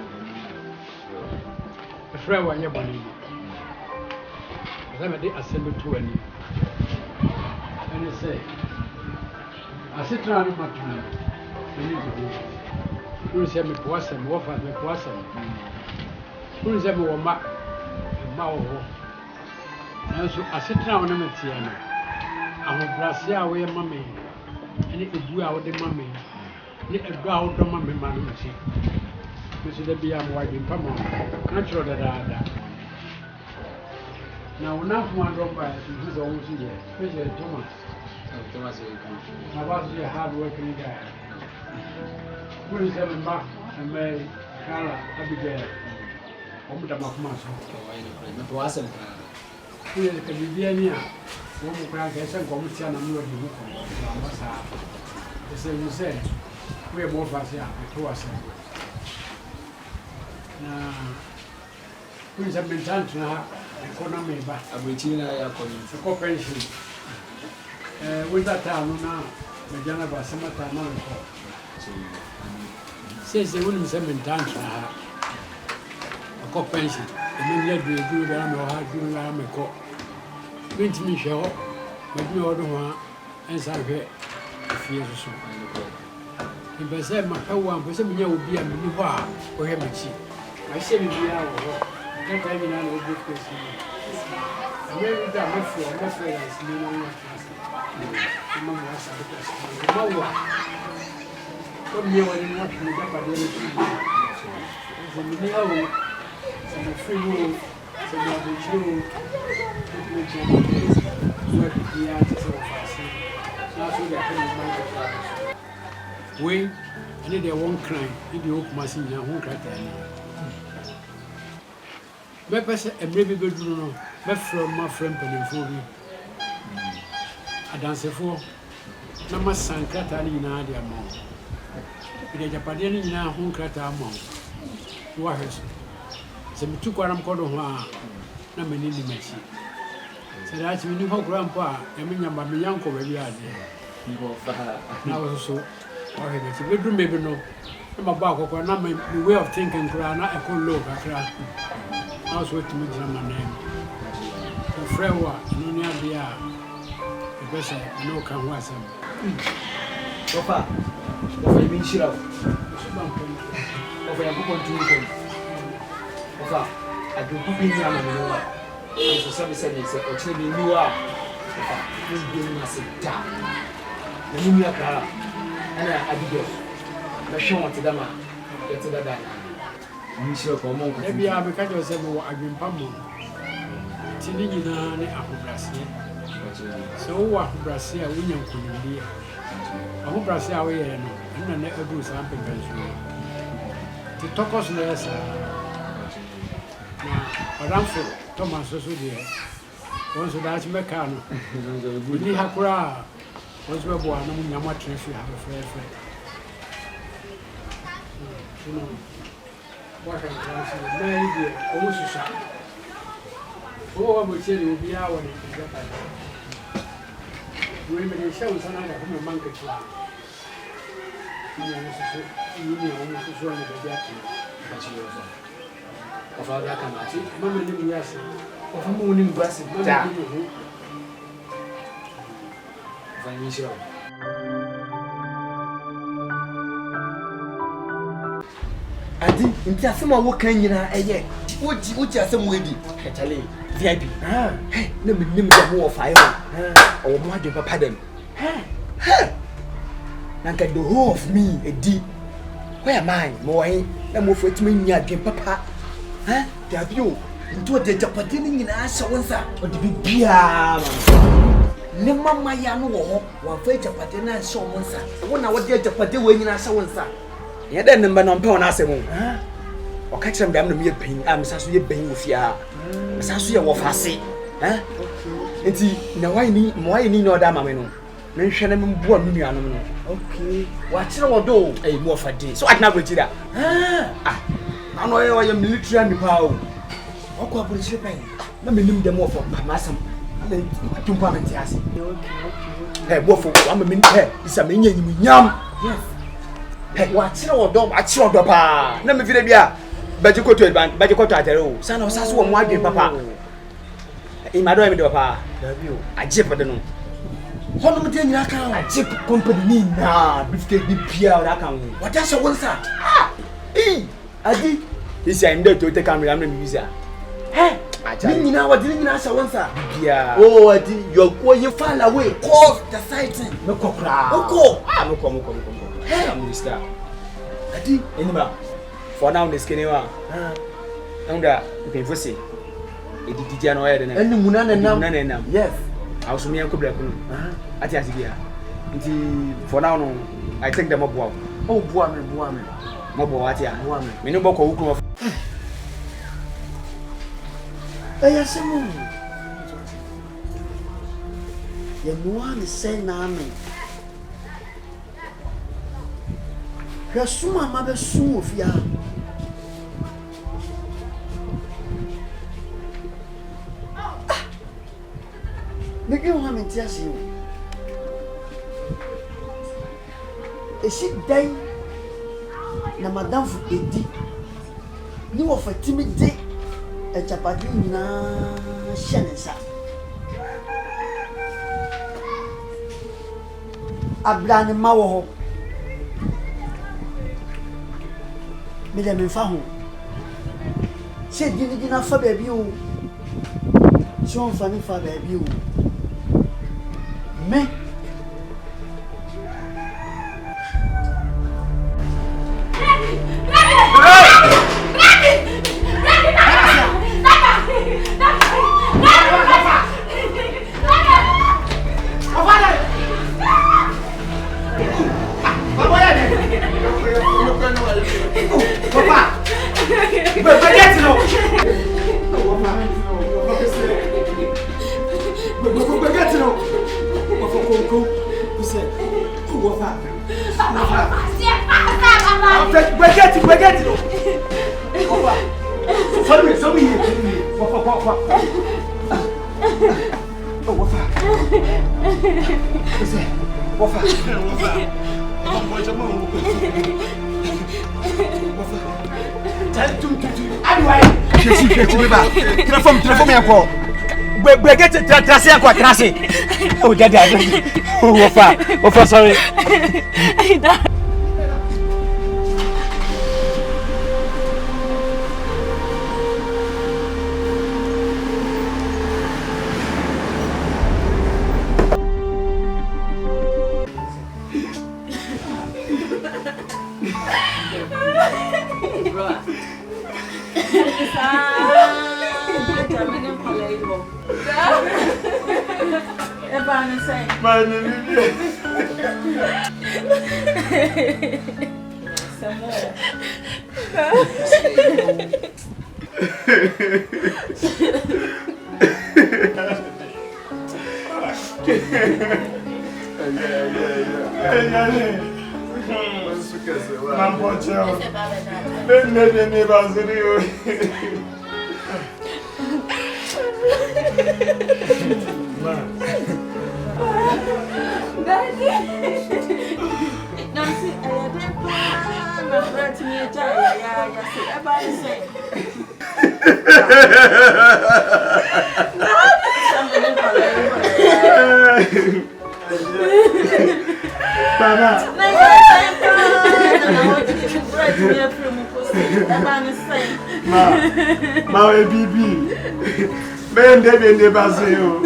A friend when you're born. I did assemble to any. And you say, I sit around in my time. Who is every person, what for the person? Who is every one back? And so I sit down on the Tiana. I will brass away, mammy, and it would do out the mammy. Let a go out the mammy, man. Mr. Debbie, I'm wiping Pamon. Natural that I had. Now, enough one drop by his own here, especially Thomas. Thomas, I was a hard working guy. Who is having back and Mary, Carla, Abigail, Home to Muscle. It wasn't. Who is the Canadian? One crack as a committee and I'm not the same you say, we are more fast here, to us. Now, who is a mental now? Economy, but I'm reaching a corporation. With that town now, the Janaba Samata Monaco says the women 7 times a corporation. And then let me do the army or hard doing army court. Went to me, show, but me order one, and so I get a fear or so. If I said my power, but some year will be a new bar for him. I said, can't tell me now what good question. I never done my friend, is no one come here when you want to get by the other some free will, some of the true, work the artists of us. That's what they're coming. We, I need their one crime, if you hope machine, I won't crack my person, a baby bedroom, my from my friend Penny. I dance for Nama Sankata in Adia Mount. The Japadian in our home crata amount. What has some 2 quarter cordon? No many messy. So that's when you know grandpa, I mean, my uncle, maybe I did. Now also, or have a bedroom baby no. I'm about the way of thinking, Grana, I could look at I was waiting to my name. The Frewa, no near the person, no can was him. So far, what you mean, she love? Of a book on 2 weekends. I do put in Yama. And so somebody said, or tell me you are. This being a sick town. The New York Car, and I did the show to the man. Get to the diner. I'm sure for a moment. Maybe I'll be kind of saying, I've been pumping. tini nyinaa ne ahobrɛseɛ sɛ wowɔ ahobrɛseɛ a wonya nkonimdie ahobrɛseɛ a woyɛɛ no ɛna ne aduru saa mpɛmpɛnsoɔ nti tɔkɔ so no yɛ saa na ɔdamfo tɔma so so deɛ wɔn nso daakye mɛkaa no ɛni ha koraa wɔn nso bɛboa na mo nyam atena fie ha fɛfɛɛfɛ wɔhwɛ nkra so mmaa yi deɛ ɔmo susua wọ́n mo tiẹ̀ ní obi a wọ̀ ní ìgbà padà wọ́n mẹ́rin iṣẹ́ òun sanni àgbà fún mi máa ń kẹ̀kẹ́ wa ìyẹn àwọn soso ìyẹn ní àwọn soso ọ̀nà ìbẹ̀bí àti ìbàjẹ́ yẹn fún ọ̀fà ọ̀dà kan àti mọ́mọ́ ní mu yá sí ọ̀fà mọ́mọ́ ní mu bá sí mọ́mọ́ ní mu hó ọ̀fà yẹn ń ṣe ọ̀. Adi nti asɛm a woka nyinaa ɛyɛ wogye asɛm wedi ɛkyale VIP na menim dɛ mowɔ fae hɔ ɔwɔ mo adwen papa dɛm na nka the whole of me ɛdi where am I mowɔ he na mofo atumi nya adwen papa dabi o nti ɔde agyapade no nyinaa hyɛ wo nsa ɔde bibiaa ma ne mama ya no wɔ hɔ wɔamfa agyapade no anhyɛ wo nsa wo na wɔde agyapade wɔ nyinaa hyɛ wo nsa yɛ dɛ nemba no mpɛ wɔn asɛm o ɔka kyerɛ me dɛm na meyɛ panyin a mesa so yɛ panyin wɔ fie a mesa so yɛ wɔfa ase nti na wayɛ ni na ɔda ama me no menhwɛ na memboa me nuanom no wakyerɛ wɔ do ɛyɛ mu ɔfa de so atena aborɔkyiri da na no ɔyɛ military army paa o ɔkɔ aborɔkyiri pɛn na menim dɛm wɔfa pama asɛm na atumpa mente ase bɔfo wama me isa menya nyim wakyerɛ wɔdɔ paa na mefiri bi a bagye kɔtɔ atare o sana ɔsa so wɔ mo adwen papa imadɔ mi de papa agye pɛde no hɔnom de nyina ka agye company ni na bifike bi bia ɔda ka ho wɔda hyɛ wo nsa adi isi a ndɛ to te camera na mi use a ni nyina wɔde ni nyina hyɛ wo nsa bia adi you fall away call the sighting me kokra mekɔ I'm Mr. Adi, anyway, for now, the skinny one. And that you can foresee. It did Jano and Munan. Yes, I was me a couple of I tell you, for now, I take them up. Oh, woman, Moboatia, woman, Minoboko who come. Yes, you know, the same name. Hwɛ som a mabɛsom wɔ fie ha medwe ho a mente ase o ɛsi dan na madamfo ɛdi ne wɔfa timi de agyapade nyinaa hyɛ ne nsa abra ne ma wɔ hɔ me dem fa ho se gina fa baabi o se on fa ni fa baabi o me Telefon me akọ. Brigade trase akọ trase. Oh daddy. Oh wofa sorry. Jamani, Ebana say. Man, Some more. Ma bibi. Ben de baseo.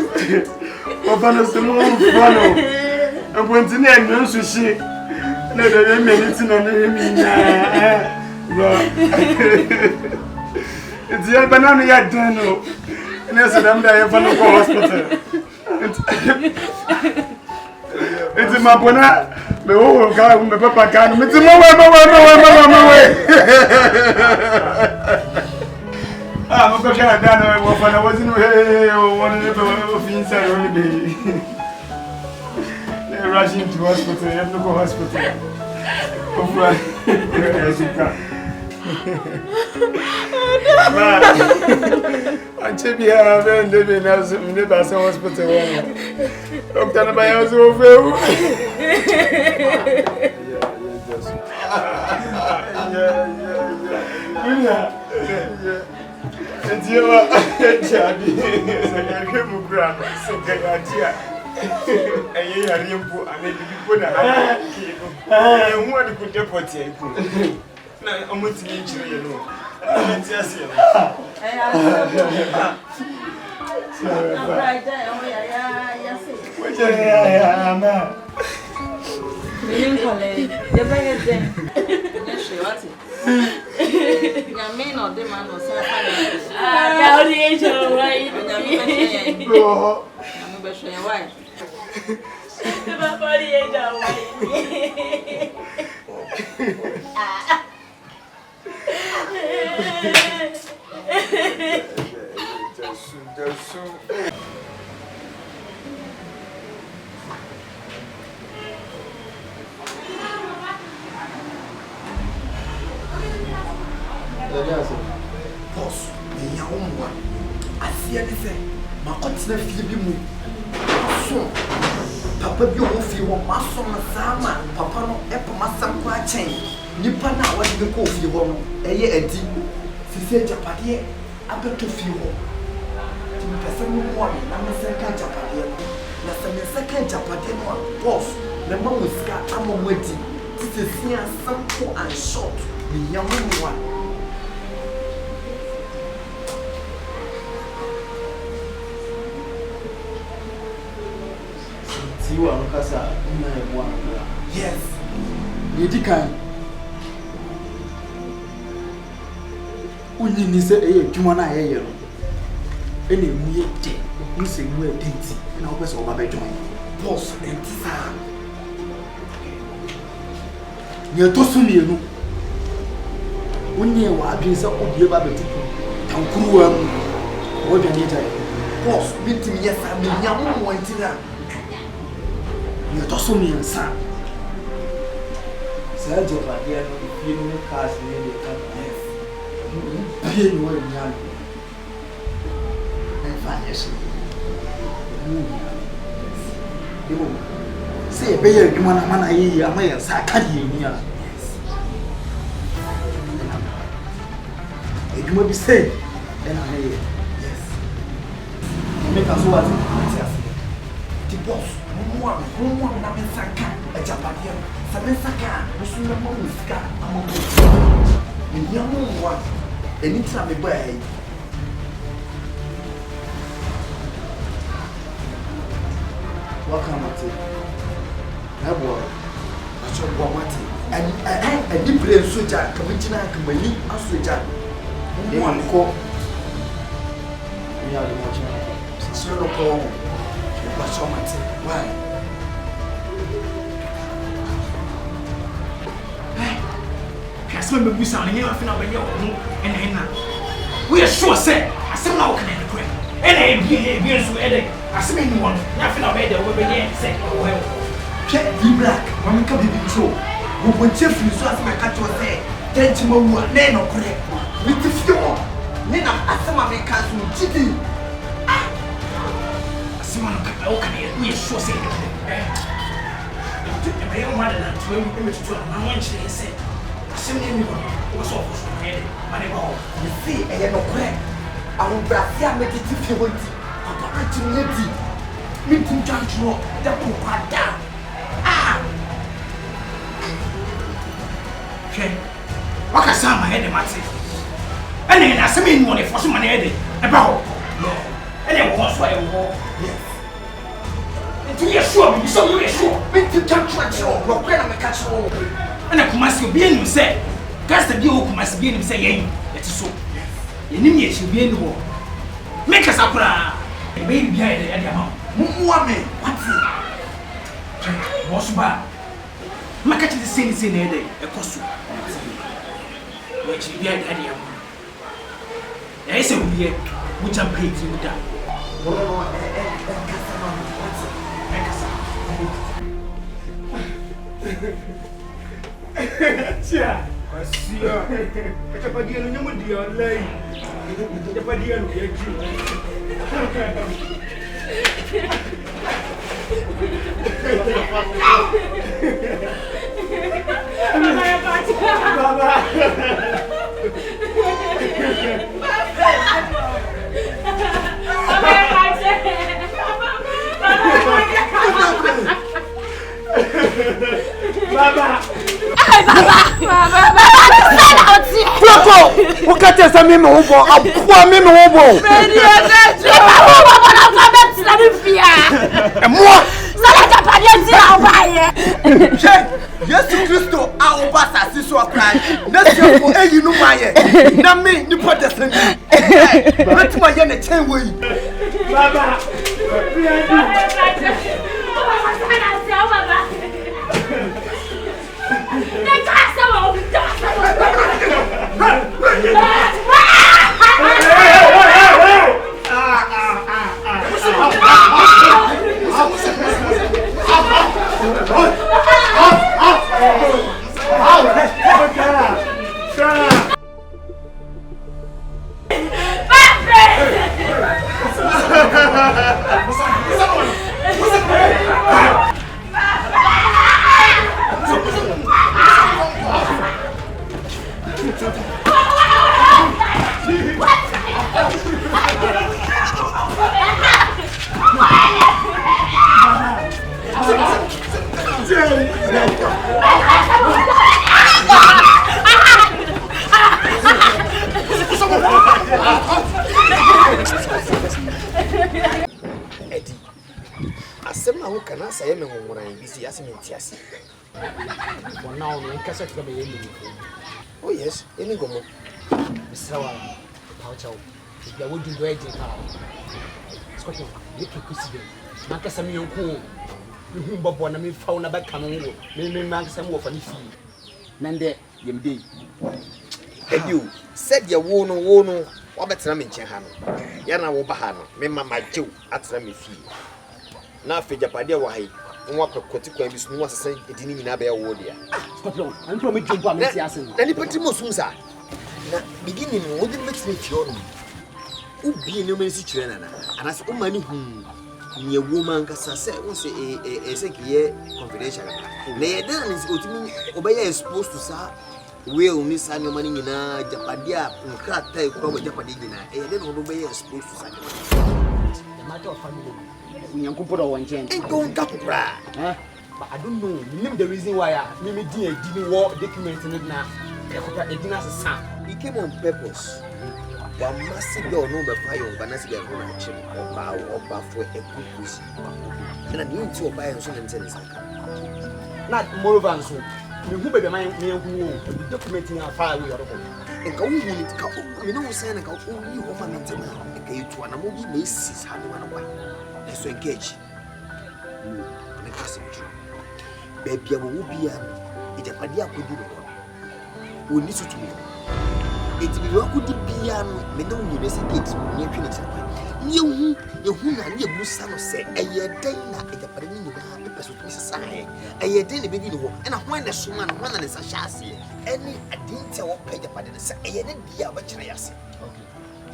Ofana se mo fano. Abonti na enyo sushi. Na de meniti na mi nya. Bro. It's your banana ya dano. Na se dem da ya fano ko hospital. It's my bona. Me wo ka me papa ka no. Me ti mo we. Ah, I'm going to go down and I wasn't one of the inside only. They're rushing to hospital. You have to go hospital. I'm cheap here. I'm living as a neighbor hospital. Doctor, my house over. Yeah. And you are Jadi, I came to grab a second idea. And you are limbo, and maybe you put a hand. What could deport you? Now, I'm going to meet you, you know. I'm just here. Right there, which I am. The bag then. Yes, you are. Your main or the man was so funny. Now the age of right. I'm going to show your wife. The body age of Boss, me ya umwa. Asia ni se, makotina fie mu. So, papa bi o fie ho maso na sama. Papa no epo masam kwa chen. Nipa na wadi ko fie ho no, eye adi. Sisi japade abeto fie ho. Ti me pese mu mo na me se ka japade no. Na se me se ka japade no, boss, me ma musika amomwa di. Sisi sia simple and short. Me ya umwa. You are Casa. Yes. Yedikan. Uni ni se edwuma na ye no. Ene mu ye de. Mu se mu edenti. Na wo pese wo ba join. Boss, entisa. Ye to su mi enu. Uni wa adwen se obie ba betuku. Tankuruwa mu. Wo de ni tai. Boss, meeting yes, I mean yamu wantina. You told me inside. Sir, Joe, I hear no feeling cars near the camp. Pay no one. And finally, say, Bayer, you want a man, I may say, I can't hear. You may be safe, and I hear. Yes. Make us what? The boss. Mwa na mesaka ajapadia sa mesaka musuna mo musika amogo ni yamu mwa enitra me bai wakamate na bo acho bo mate ani brain soja kamachina kamali asoja mwa nko ya de mo china sio ko What's wrong with it? Why? Castle be sounding you after when you're and we are sure, sir. I said, now can I quit? And I be so headache. I said, anyone, nothing of it over here, say, well, check the black, when we come to control. When Jeffrey was my cat was there, then tomorrow, then or correct. With the fuel, then I saw my cousin, Chitty. Simon, we are sure, say, I don't want to image to my one she said. Was off my head, you see, I am not correct. I will Brazil make it if you want to. I'm to lady. Meeting John Joe, that will cut down. Okay. What I saw my head, Matty. And then I said, me money for some money about. And then once I will. Yes. You are sure, so you are sure. Meeting John Joe, no when I'm a catch all. And I must be in you say, Cast the deal must be in say, it is so. You need me to be in the war. Make us up, a baby behind the amount. Woman, what's it? What's bad? My catch the same thing a day, a costume. Which behind the idea. There is a weird which I'm paid you down. Tia, Asia. Kita pagi anu nyamuk dia online. Kita pagi anu dia ji. Baba. Baba. Floko, o que é essa mesmo roubo? A boa mesmo roubo. É moi. Jesus Christo, our pastor, this was crying. That's your for a you know my na me, the Protestant. Let my young chain way. Baba. For now, no cassette to be able. Oh, yes, any go. Mr. Paucho, if you would do great in town. Scotland, you can see them. Macasami, who Bob and me found about coming, maybe man some more funny fee. Nande, yem day. And you said your wono, what better than Chehano? Yana Wobahano, Memma my Jew at Rami fee. Now, Fijapadia, why? What a critical is no one saying it didn't mean a bear warrior. Scotland, I'm from a jump on the assassin. Then you put him on Susa. Beginning, what did make me feel? Who be no mercy children, and as money whom your woman Cassassa was a second year confidential. Lay down is ultimately obey exposed to Sir Will Miss Annual money in a Japadia, and crack type from Japadina, and then obey exposed to such. The matter of family. Uncle put on chain. Ain't going to cry. But I don't know. Name the reason why I didn't war documenting it now. It didn't as a son. He came on purpose. One massive girl no fire on Vanessa or bow or buff for a good pussy. And I need to buy and son and tennis. Not more than so. You who be my name who documenting our fire with your own. And go in it, couple. I mean, no saying I go only over mental. Okay, to an movie basis, how do I know? So engage. Me pass it. Baby, I will be a padia could do we need to me. It will go to be me no university near Phoenix. You and your son say a year day at the Padina, the person to society. A year day begin and I find a woman one is a chassis. Any I didn't tell pay the Padina say a year be a bachelor's. Okay,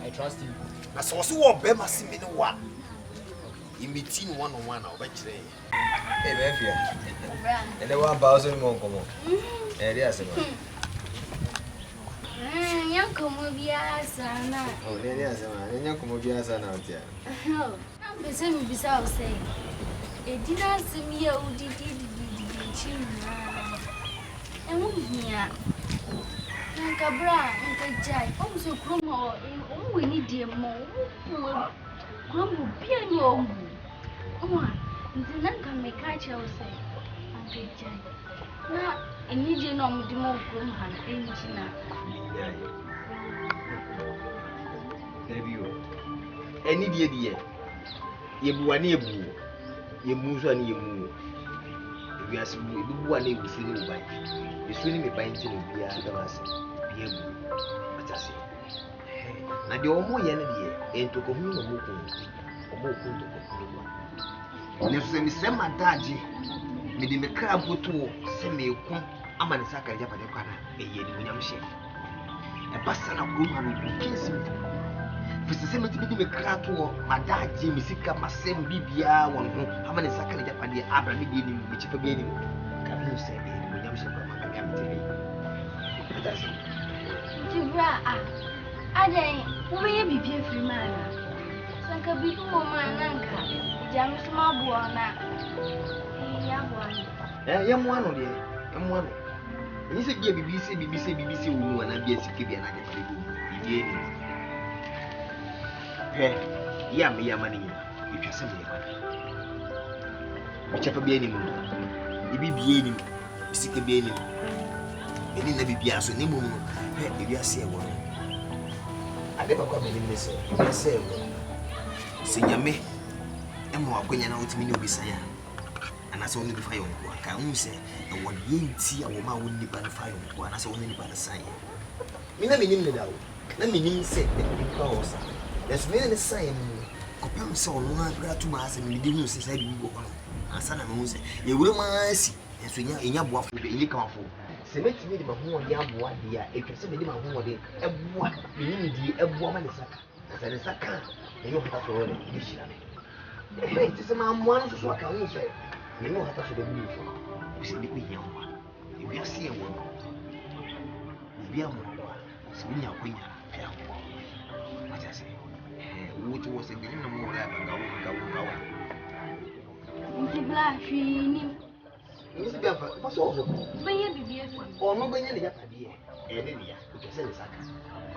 I trust you. I saw so Bema Simon one. In between 1-on-1 or bachelor. Hey, baby, and the 1,000 more come on. Yes, Young Comobia Sana. oh, yes, and young Comobia Sana out there. Oh, I'm the same beside saying. It did not see me a did and won't hear. Uncle Brown, Uncle Jack, also Crumo, and we need dear more. Crumble, beer, no. Oh, the nun can make catch our say. Uncle Jack. Now, and you do not do more from her, ain't you now? Any dear, ye buani bu, ye move and ye move. If you ask me, you buani will see me by. You swing me by into the beer, the mass, be able. What I say. Now the Omo Yanadi, and to commune or more to commune. And if they send my daddy, made him a crab to send me a cum, a man is a Japana, a year in William Shea. A person of woman will kiss me. For the same to be a crab to my dad, Jimmy Sika, my same BBA, one who, how many second Japan, Abraham did him, which if again, can you say, William Shea, my captain? That's it. I may be a free man. Sanka before my nanka, James Mabuana. Young one of the young one. You said, BBC, woman, and be a sick and I get to be. Yeah, money. If you send me money, whichever be any moon, it be any sick be any. It didn't be as any moon. If you are saying one. I never come in this. I say, Senior me, and more going out to me no be saying. And that's only the fire on one. Can say, and what ye see a woman will be by the fire on one, as only by the sign. Me not meaning the doubt. Let me say that because there's many sign. Compare so no brother to mass and we didn't say we go on. And son of Moses, you will mind see, and so in your boy, you come for. Cement me the Mahon Yamwa, dear, if you send me my home, a what you need a woman is a Saka, and you have to run it. It is a man once, so I can say, you know how to do it. You see, we young one. If we are seeing one, we are more, so we are going to what I say. Which was a game more like a go. Black tree. Miss Gaffer, what's over? Baby, or no, when you're a dear, and then you can send a sack.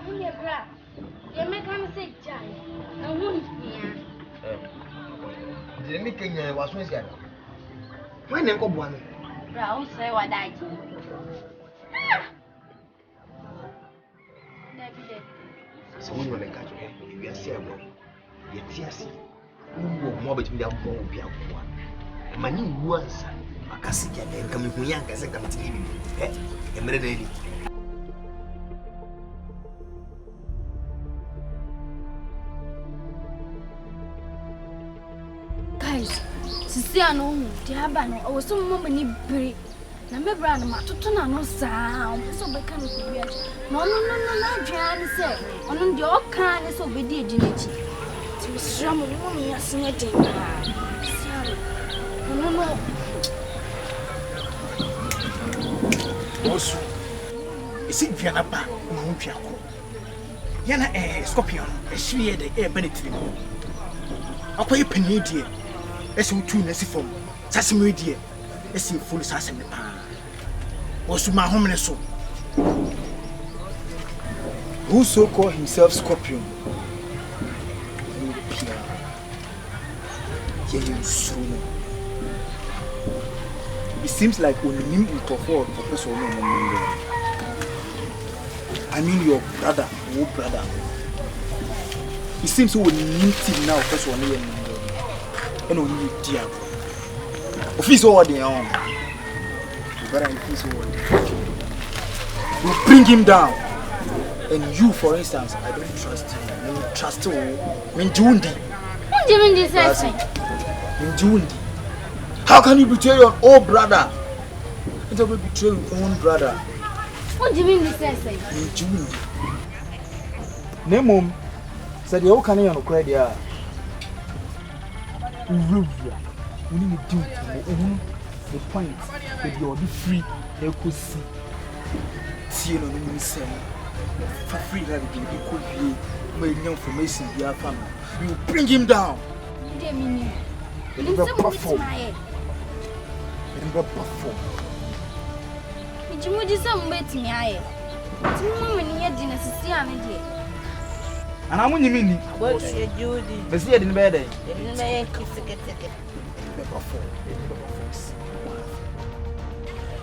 Only a grab. You make him say, Johnny. I won't hear. The making was Miss Gaffer. When they go one, Brown say what I do. So we will catch you. If you are saying, you're tears. You will more between the bone be out one. And my new words. Makasi kaya kami kuyang kasi kami tingin emre dedi. Guys, sisi ano di haba no awo so mo mani bere na me bra na matoto na no saa o so be kan ko bia no na dwa ni se ono di o kan ni so be di eginechi ti misra mo mo mi asene den no also, is it Vianapa, Mumpiaco? Yana a scorpion, a sheer the air benefit. A quite penny dear, as you two nessiform, Sassimary dear, as you full assassin. Also, my homeless soul. Who so call himself Scorpion? You soon. It seems like when you need to afford for person. I mean your brother, your brother. It seems so when you need him now, person and only dear. Office over there on. We'll bring him down. And you, for instance, I don't trust you. I don't trust you. Minjundi. What do you mean this is? Minjundi. How can you betray your own brother? You don't betray your own brother. What do you mean this is? Minjundi. Nemum said you can you cry there. We need to do the point that you'll be free. You could see. See, no, no, say for free that you could be made no information. You have family. You bring him down. You mean you perform. You perform. You would just some way to me. I dinner to see an idiot. And I'm only meaning. What you do? But see, I didn't bear it.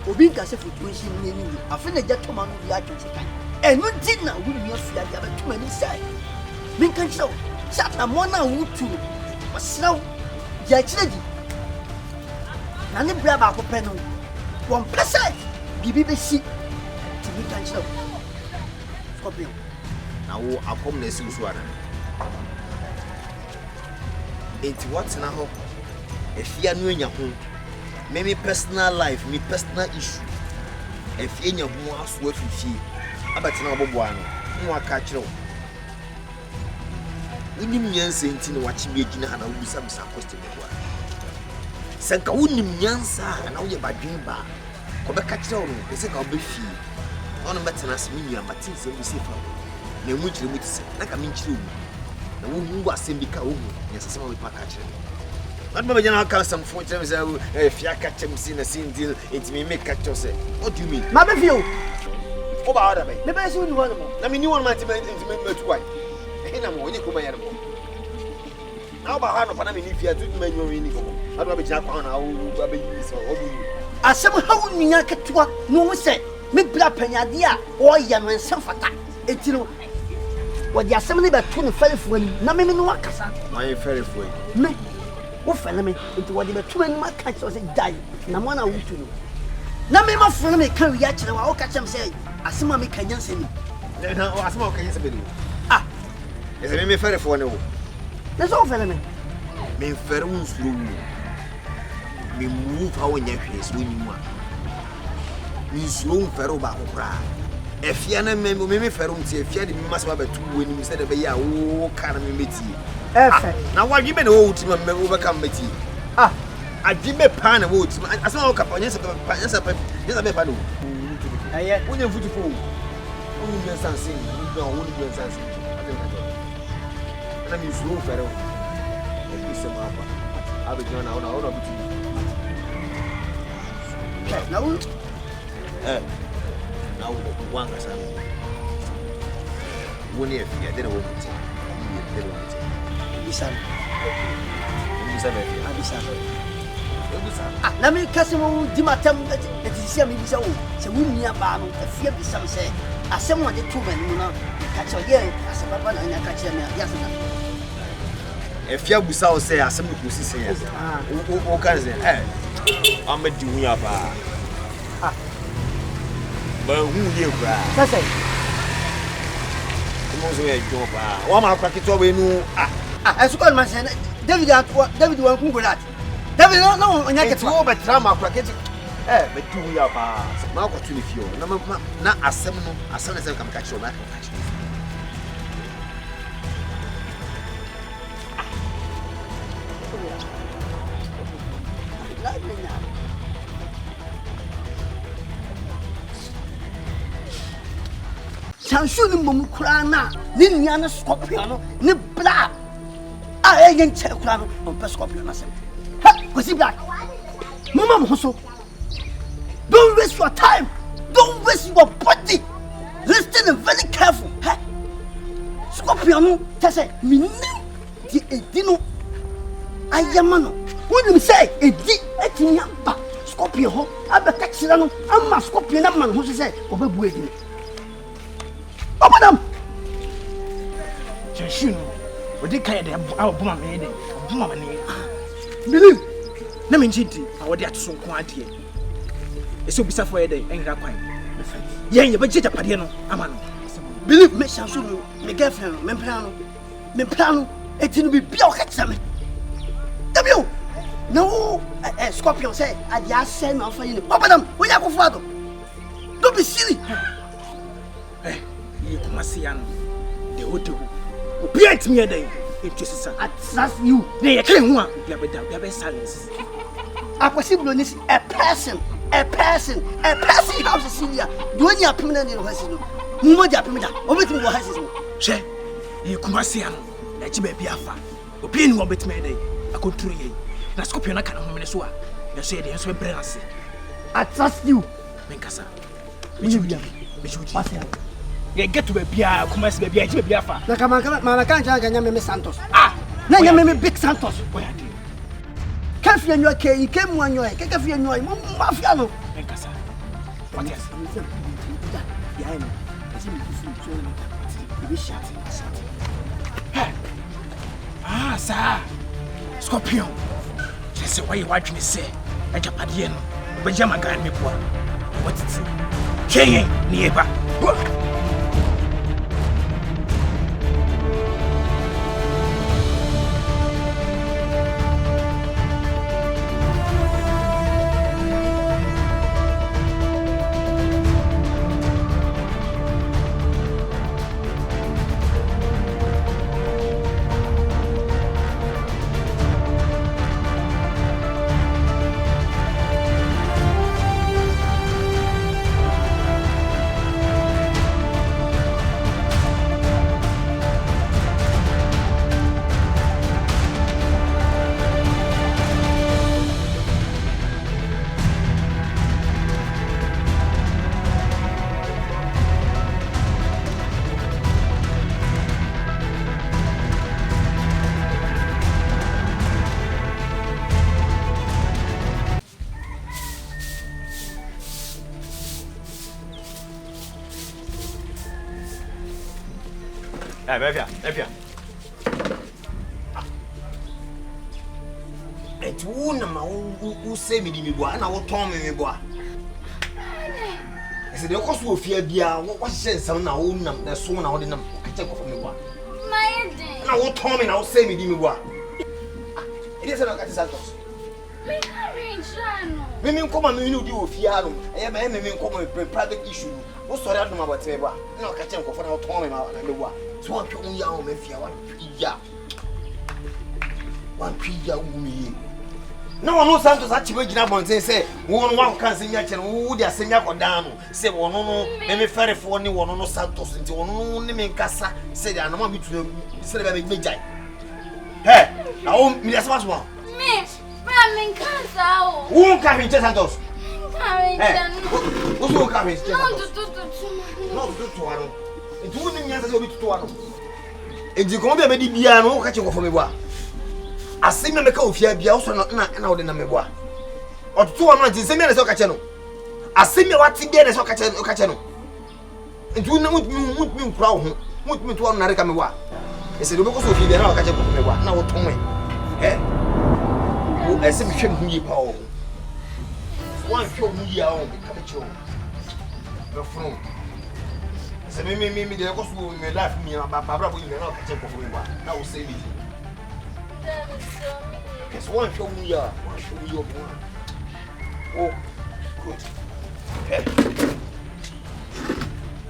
Obi gase situation ni ni afi na je toma no ya twetwe kan enu di na wo ni afi ya ba tuma ni sai min kan chiro sat na mo na wutu wasraw ya chire di na ne bra ba ko pe no won pese bibi be si ti min kan chiro kopio na wo akom na esi usu ana enti what na ho efia no enya ho me personal life, me personal issue. If any of more as worth with you, about an one, no catch you. We need Yansin watching me and I will be some question. Sanka wouldn't Yansa and now you're by dream bar. Come back catch on, the second of the fee. On a better as me and Matis and receive her. They would you say, like I mean, true. The woman was saying, because yes, some of my catcher. But my general counsel for times if you catch him in a scene deal, it may make catch us. What do you mean? Mama feel. Oh, about me. Maybe I should do one more. I mean, you want my team to make me twice. And I'm going to come here. Now, about how many if you are doing my uniform, I don't be Jack on how baby is or I somehow mean I could talk. No one said, make black penadia or young and some fata. It's you know what the assembly by 25 when Naming Wakasa. My very free. Me. What fellow into what the two men might catch us and die. Namana would to know. Name my friend may carry yet and I'll catch him say, as some me can say me. Then I smoke can you ah, is it me fair for no? That's all fellow me. Me fair wounds through me move how in your face when you want. Me slow ferro back. If you are me ferrum, if you are the must have a 2 when you said, oh, can I meet you? Now what you been old to me overcome me tea? Ah, I give me pan and wood. I saw a couple yes, yes, I bet I do. I wouldn't put you for only your son sing, only your son sing. And I'm slow ferro. It's a map. I'll be going out of it. Now, one as I when if you didn't want to let me catch him on Dimatam that is me so. So we near Barno, the fear be some say. As someone the 2 men, you know, catch a year as a papa and I catch him. Yes, if you will say, as some who say, who can say, I'm a junior bar. But who you cry? That's it. One more crack it over you. As well, my son, David won't go that. David, no, and I get to over drama cracket. But 2 years pass. Now, what to if you not as soon as I can catch your back. Sanshuni Mumukrana, Liniana Scorpiano, Nibla. I ain't Checrano on Pescopian myself. Was he black? Mamma Hosso. Don't waste your time. Don't waste your body. Listen very careful. Scorpiano, Tessa, me the Edino. I am man. When you say a D at Yamba, Scorpio, I'm a Texano, I'm a Scorpion man who said, over wedding. Oh, madam! Just you know, what they carry our woman made it. Believe, na me ntinti a wode atoso nko ade eso bisa for yede enhira kwan yen ye beje japade no ama no believe me shanso me girlfriend me plano etinu bi bia o ka tsame dabio no scorpion say adia say na fa yini madam we ya ko fado don't be silly you kuma see an the hotel obi antimi yede etu sisa that's you na ye kire ho a bia be silence akwasi blonis a person house Celia do any permanent in house no mumo dia permanent obetimi go house no she you kuma see an na chi ba bia fa obi ni obetimi yede akonturu ye na scorpion aka na homene so a na so ye de so be ase I trust you menkasa mechudia ye get to be bia kuma se bia chi bia fa na kama kan janga me Santos na nya me big Santos oyade kafia nyo ke mu anyo ke kafia nyo mo mafia no menkasa what yes ya eno ati mi fu so be shot sa scorpion say why you watching say e japade no be jama gan me poa what it change ni eba Befia. Et wona ma wo se me di me boa na wo ton me boa. Ese de koso ofia bia wo hye nsam na wo nam na so na wo de nam ka che kofo me boa. My day. Na wo ton me na wo se me di me boa. E dey say na ka ti Santos. Me carry chano. Me nkoma me ni odi ofia no. E me nkoma private issue. Wo sorry adom about me boa. Na ka che kofo na wo ton me na me boa. So one pure ya o me fia one pia umi na wono Santos achibe gina bonten say wono wa kan se nya kire wo de asenya kodan no say wono no me ferefo ne wono no Santos nti wono ne me nkasa say da na ma bitu say da be jai na o mi asema so me nkasa o wo ka hin Santos wo so ka hin no no nti wo ni nyansa se obi tutu ano enti ko be di bia no ka che ko fo me boa asemi me ka ofia bia wo so na wo de na me boa otutu ano nti se me na se ka che no asemi wati bia na se ka che no nti wo na mutmi nkura wo ho mutmi to ano na reka me boa ese do be ko so ofia bia na wo ka che ko me boa na wo tonwe wo ese me hwem hu yi pa wo wan hwem hu yi a wo ka me che wo me funu se me de ko so me life me baba bra bo yin na ka che ko fo me boa na wo say me yes one show me ya oh good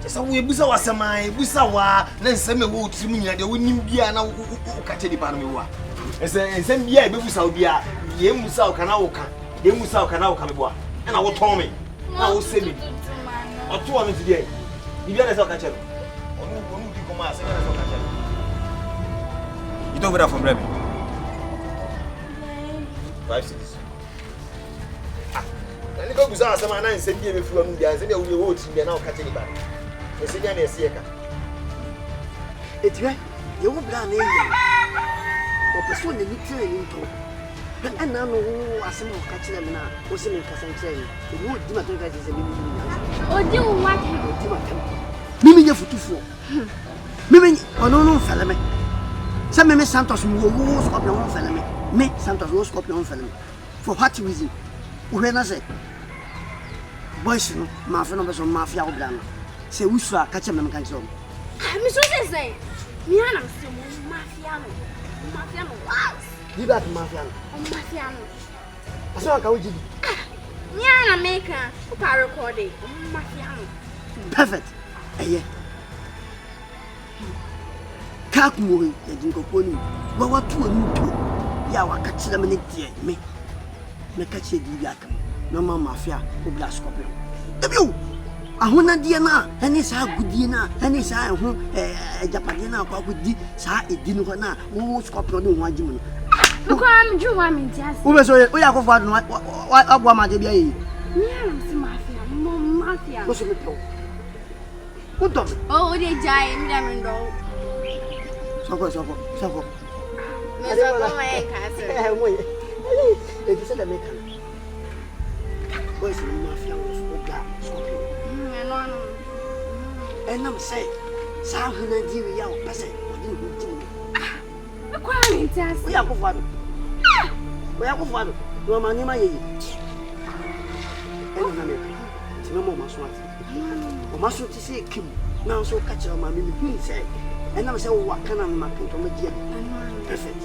just we busa wasama busa wa na nseme wo tiri nyina de wonim bia na wo ka che di pa no me wa nsem bia e be busa bia ye musa o kana wo ka de musa o kana wo ka me boa na wo ton me na wo say me o to wa me ti de bibia na se o ka che no onu di ko ma se na se o ka che you don't go from Remy 5 cities. And the goes out some and said, "Give me from the answer. We will see now catching it back." The senior is here. It's right. You will plan it. Or pursue the little into. And now, I some of catching them now. Was in Cassantre. The wood Dimatoga is a million. Oh, do what? Mimi, you for 2 4. Mimi, oh no, fellow. Some me Santos who was up your own fellow. Me Santos was up your own fellow. For what reason? When I say, boys, my friend of mafia or blank. Say, we shall catch him and catch him. I'm so say, Miana, mafia. Mafia, what? You got mafia. Mafia. I saw a coward. Miana maker, who are recording. Mafia. Perfect. Eh, Kakmoy, the Jinko Pony. But what to a new two? Yawa catch them in it, me. Me catch a diac. No mafia, who blast scorpion. The view. I want a Diana, and it's a good dinner, and it's a Japanina, with the Sa, it didn't want who scorpion one Jimmy. Look, I'm Jew, I'm just. Who was we are going what up one, my dear? Mafia, mafia. What's it? Who told me? Oh, they giant diamond roll. So. It is a maker. Where's the mafia of that? And I'm saying, South Nigeria, Passage, a crime, just. We are for fun. We are for fun. No money, my no more must want. I must to see Kim. Now so catch your mammy, say. And I'm saying, what can I make from a dear? Perfect.